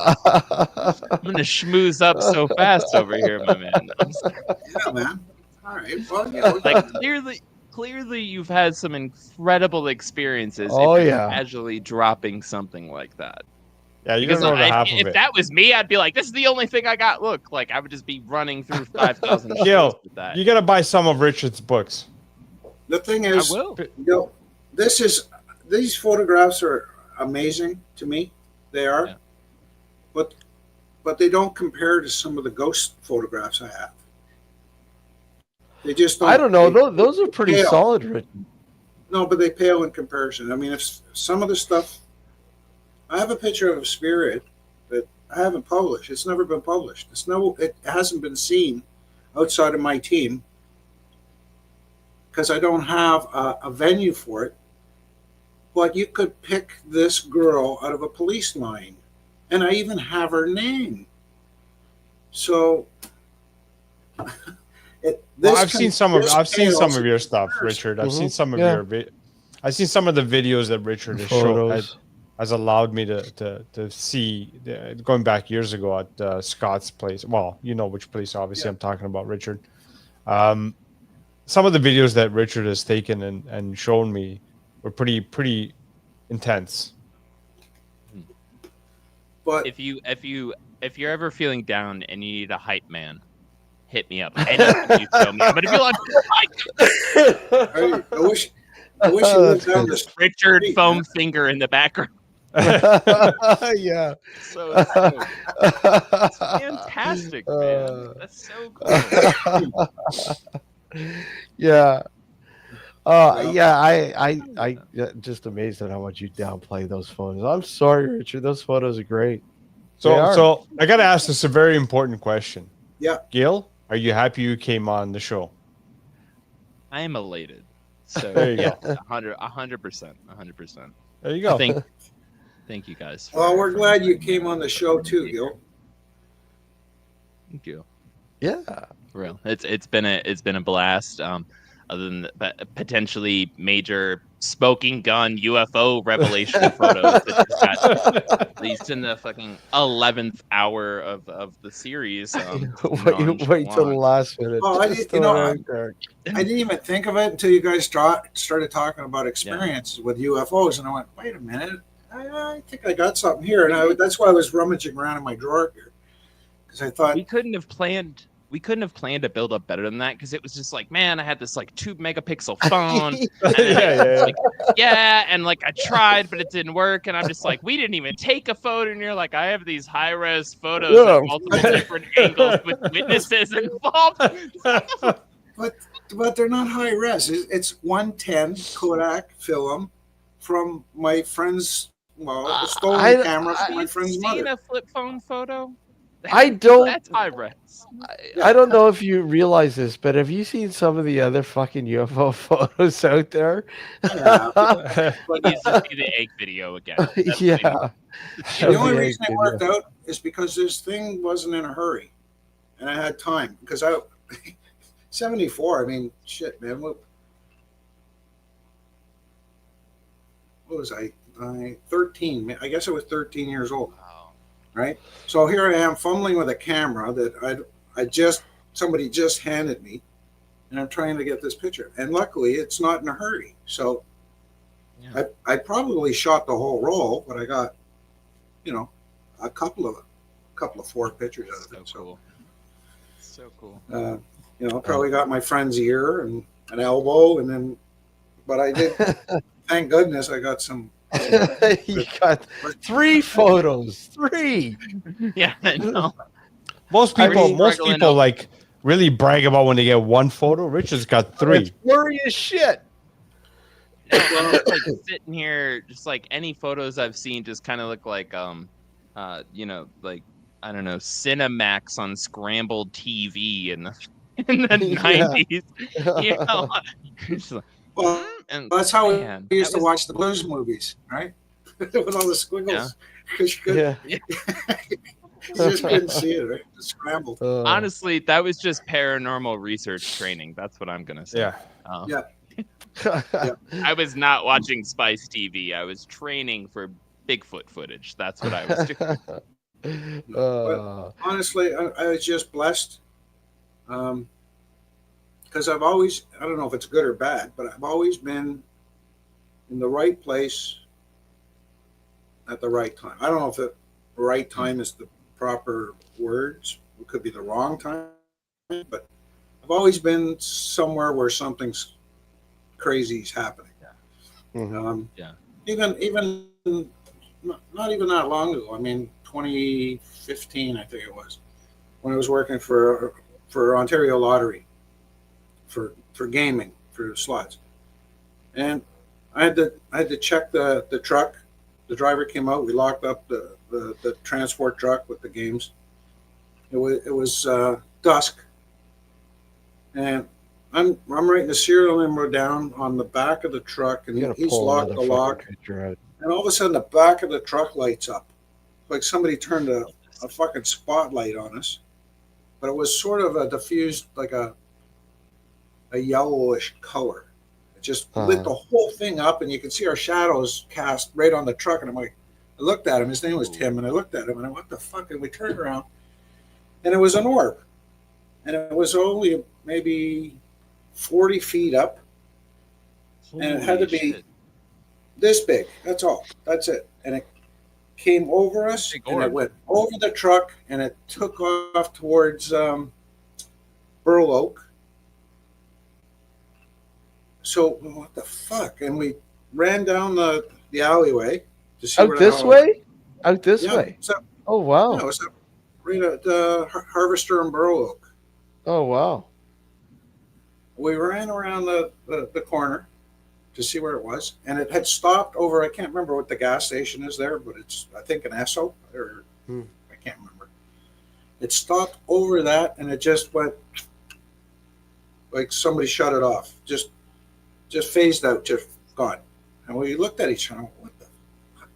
I'm gonna schmooze up so fast over here, my man. yeah, man. All right. Well, you know, Like clearly, you've had some incredible experiences. Oh, if you're yeah. casually dropping something like that. Yeah, you Because don't know the half of if it. that was me, I'd be like, "This is the only thing I got." Look, like I would just be running through 5,000 shows Gil, with that. you gotta buy some of Richard's books. the thing I is, will. you know, these photographs are amazing to me. They are, Yeah. but they don't compare to some of the ghost photographs I have. They just don't. I don't know. they- Those are pretty pale. solid written. No, but they pale in comparison. I mean, if some of the stuff, I have a picture of a spirit that I haven't published. It's never been published. It hasn't been seen outside of my team because I don't have a venue for it. But you could pick this girl out of a police line, and I even have her name. So, I've seen some of your stuff, Richard. I've seen some of Yeah. I've seen some of the videos that Richard has allowed me to see, going back years ago at Scott's place. Well, you know which place, obviously, I'm talking about, Richard. Some of the videos that Richard has taken and shown me were pretty intense. But If you're ever feeling down and you need a hype man, hit me up. Anything you tell me, I'm gonna be like, I wish you lived down the street. Richard Street, foam man. finger in the background. Yeah. So it's fantastic, man. That's so cool. Yeah. Yeah, I just amazed at how much you downplay those photos. I'm sorry, Richard. Those photos are great. They are. So I got to ask this a very important question. Yeah. Gil, are you happy you came on the show? I am elated. So There you yeah, go. 100%. There you go. Thank you guys. Well, we're glad you came on the show too, Gil. Thank you. Yeah. For real. It's been a blast. Other than potentially major smoking gun UFO revelation photos that just got released in the fucking 11th hour of the series. Wait till the last minute. Well, I Just didn't throw even think of it until you guys started talking about experiences with UFOs, and I went, "Wait a minute, I think I got something here." And that's why I was rummaging around in my drawer here, because I thought, we couldn't have planned we couldn't have planned a build up better than that, because it was just like, man, I had this like 2-megapixel phone. And like I tried, but it didn't work. And I'm just like, we didn't even take a photo. And you're like, I have these high-res photos at multiple different angles with witnesses involved. But they're not high res. It's 110 Kodak film from my friend's, a stolen camera from my friend's mother. Seen a flip phone photo? That's high res. I don't know if you realize this, but have you seen some of the other fucking UFO photos out there? Yeah. He needs to see the egg video again. The only reason it worked out is because this thing wasn't in a hurry, and I had time. Because 74. I mean, shit, man. What was I? 13. I guess I was 13 years old. Right. So here I am fumbling with a camera that somebody just handed me, and I'm trying to get this picture. And luckily, it's not in a hurry. So I probably shot the whole roll, but I got, a couple of 4 pictures out of it. So cool. Probably got my friend's ear and an elbow, but I did. Thank goodness I got some. You got 3 photos. 3. Yeah, no. Most people like really brag about when they get 1 photo. Richard's got 3. It's blurry as shit. I'm just, like sitting here, just like any photos I've seen, just kind of look like like I don't know, Cinemax on scrambled TV in the 90s. Well, that's how we used to watch the blues movies, right? With all the squiggles. Yeah. You just couldn't see it, right? Just scrambled. Honestly, that was just paranormal research training. That's what I'm gonna say. Yeah. I was not watching Spice TV. I was training for Bigfoot footage. That's what I was doing. But honestly, I was just blessed. Because I've always, I don't know if it's good or bad, but I've always been in the right place at the right time. I don't know if the right time is the proper words. It could be the wrong time, but I've always been somewhere where something's crazy is happening. Even not even that long ago. I mean, 2015, I think it was, when I was working for Ontario Lottery. For gaming, for slots, and I had to check the truck. The driver came out. We locked up the transport truck with the games. It was dusk, and I'm writing the serial number down on the back of the truck, and he's locked the lock. And all of a sudden, the back of the truck lights up, like somebody turned a fucking spotlight on us. But it was sort of a diffused, like a yellowish color. It just lit the whole thing up, and you could see our shadows cast right on the truck. And I looked at him. His name was Tim, and I looked at him, and I went, "What the fuck?" And we turned around, and it was an orb, and it was only maybe 40 feet up, and it had to be this big. That's all. That's it. And it came over us, and it went over the truck, and it took off towards Burl Oak. So what the fuck? And we ran down the alleyway to see out this way. Out this way. Oh wow! No, it's up right at Harvester and Burl Oak. Oh wow! We ran around the corner to see where it was, and it had stopped over. I can't remember what the gas station is there, but it's I think an Esso or I can't remember. It stopped over that, and it just went like somebody shut it off. Just phased out, just gone. And we looked at each other, what the fuck?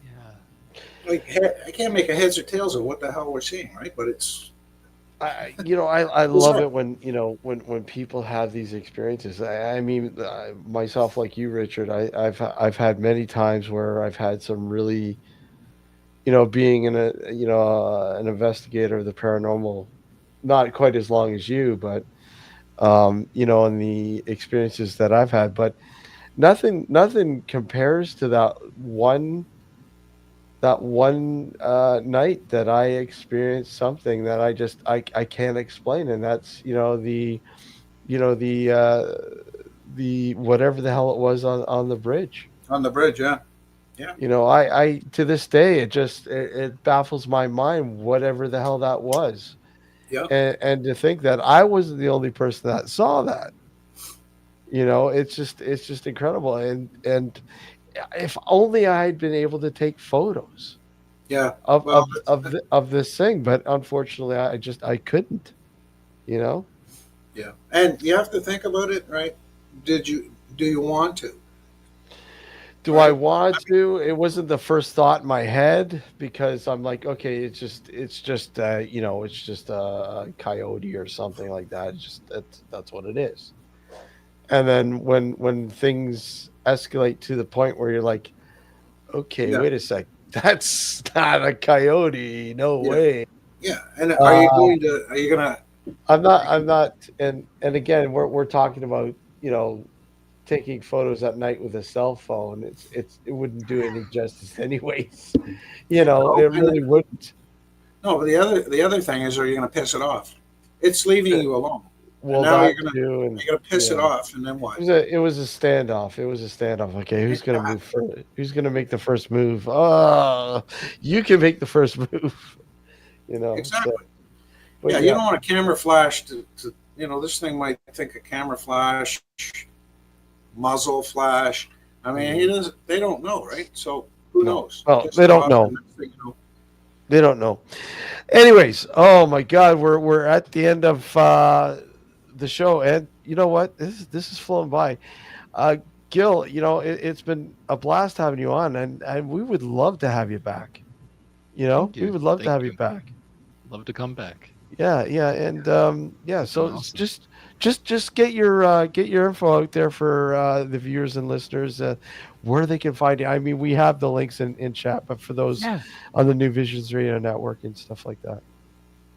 Yeah. Like, I can't make a heads or tails of what the hell we're seeing, right? But it's... I love it when, when people have these experiences. I mean, myself, like you, Richard, I've had many times where I've had some really, being an investigator of the paranormal, not quite as long as you, but and the experiences that I've had, but nothing compares to that one one night that I experienced something that I can't explain, and that's the whatever the hell it was on the bridge. On the bridge, yeah. I to this day it baffles my mind whatever the hell that was. Yeah. And to think that I wasn't the only person that saw that. It's just incredible. And if only I had been able to take photos Yeah. of this thing, but unfortunately I couldn't. Yeah. And you have to think about it, right? Do you want to? Do I want to? It wasn't the first thought in my head because I'm like, okay, it's just it's just a coyote or something like that. That's what it is. And then when things escalate to the point where you're like, okay, Yeah. wait a sec, that's not a coyote, no way. Yeah. And are you gonna? I'm not, and again, we're talking about taking photos at night with a cell phone. It wouldn't do any justice anyways. It really wouldn't. No, but the other thing is, are you going to piss it off? It's leaving you alone. Well, now that you're going to piss it off, and then what? It was a standoff. Okay, who's going to move first? Who's going to make the first move? You can make the first move. Exactly. But you don't want a camera flash to this thing might think a camera flash, muzzle flash. I mean, they don't know, right? So who knows? Well, they don't know. They don't know. Anyways, oh my God, we're at the end of the show, and you know what? This is flown by. Gil, it's been a blast having you on, and we would love to have you back. We would love to have you back. Love to come back. Yeah, and so Awesome. just get your info out there for the viewers and listeners, where they can find you. I mean, we have the links in chat, but for those on the New Visions Radio Network and stuff like that.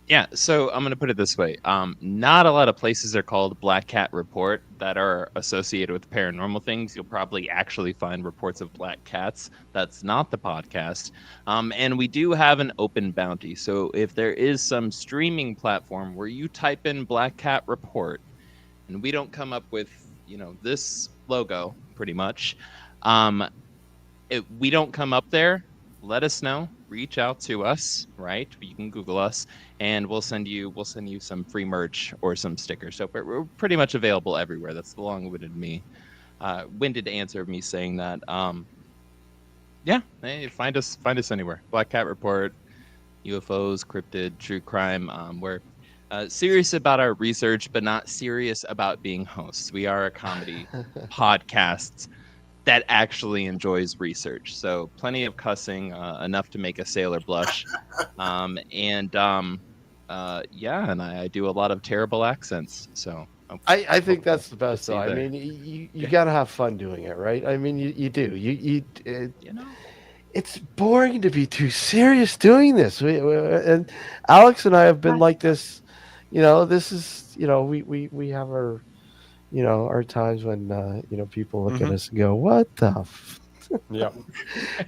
Yeah, so I'm going to put it this way. Not a lot of places are called Black Cat Report that are associated with paranormal things. You'll probably actually find reports of black cats. That's not the podcast. And we do have an open bounty. So if there is some streaming platform where you type in Black Cat Report and we don't come up with, this logo pretty much, we don't come up there, let us know. Reach out to us, right? You can Google us, and we'll send you some free merch or some stickers. So we're pretty much available everywhere. That's the long-winded answer of me saying that. Hey, find us anywhere. Black Cat Report, UFOs, cryptid, true crime. We're serious about our research, but not serious about being hosts. We are a comedy podcast that actually enjoys research. So plenty of cussing, enough to make a sailor blush. And I do a lot of terrible accents. So I think that's the best though. I mean, you got to have fun doing it, right? I mean, you do. It's boring to be too serious doing this. And Alex and I have been like this, this is, we have our, our times when people look at us and go, "What the?" Yeah.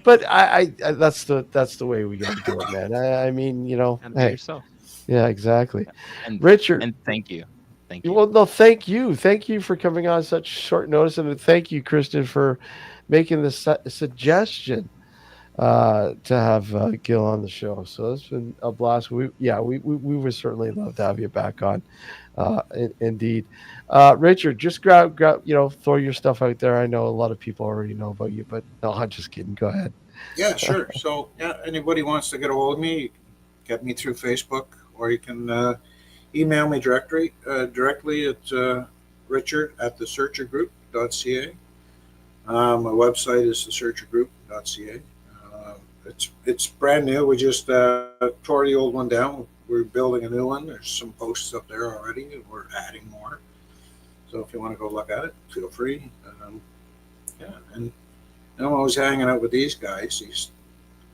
But I that's the way we got to do it, man. I mean, hey, yourself. Yeah, exactly. And Richard, and thank you. Well, no, thank you for coming on such short notice, and thank you, Kristen, for making the suggestion to have Gil on the show. So it's been a blast. We would certainly love to have you back on. Indeed. Richard, just grab, throw your stuff out there. I know a lot of people already know about you, but no, I'm just kidding. Go ahead. Yeah, sure. So, anybody wants to get a hold of me, get me through Facebook, or you can email me directly at richard@thesearchergroup.ca. My website is thesearchergroup.ca. It's brand new. We just tore the old one down. We're building a new one. There's some posts up there already, and we're adding more. So if you want to go look at it, feel free. And I'm always hanging out with these guys, these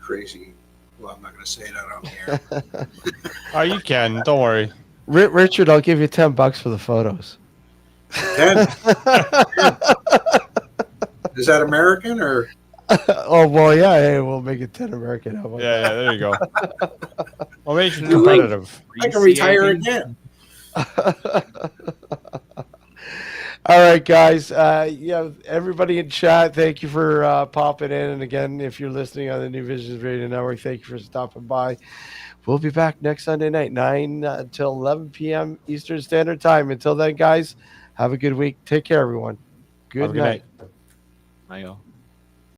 crazy. Well, I'm not going to say that on the air. Oh, you can. Don't worry. Richard, I'll give you $10 for the photos. 10? Is that American or? Oh well, yeah. Hey, we'll make it 10 American. How about Yeah, there you go. Well, make it Isn't it like competitive. I can retire appreciating? again. All right, guys. Yeah, everybody in chat, thank you for popping in. And again, if you're listening on the New Visions Radio Network, thank you for stopping by. We'll be back next Sunday night, 9 till 11 p.m. Eastern Standard Time. Until then, guys, have a good week. Take care, everyone. Have a Good good night. night. I go.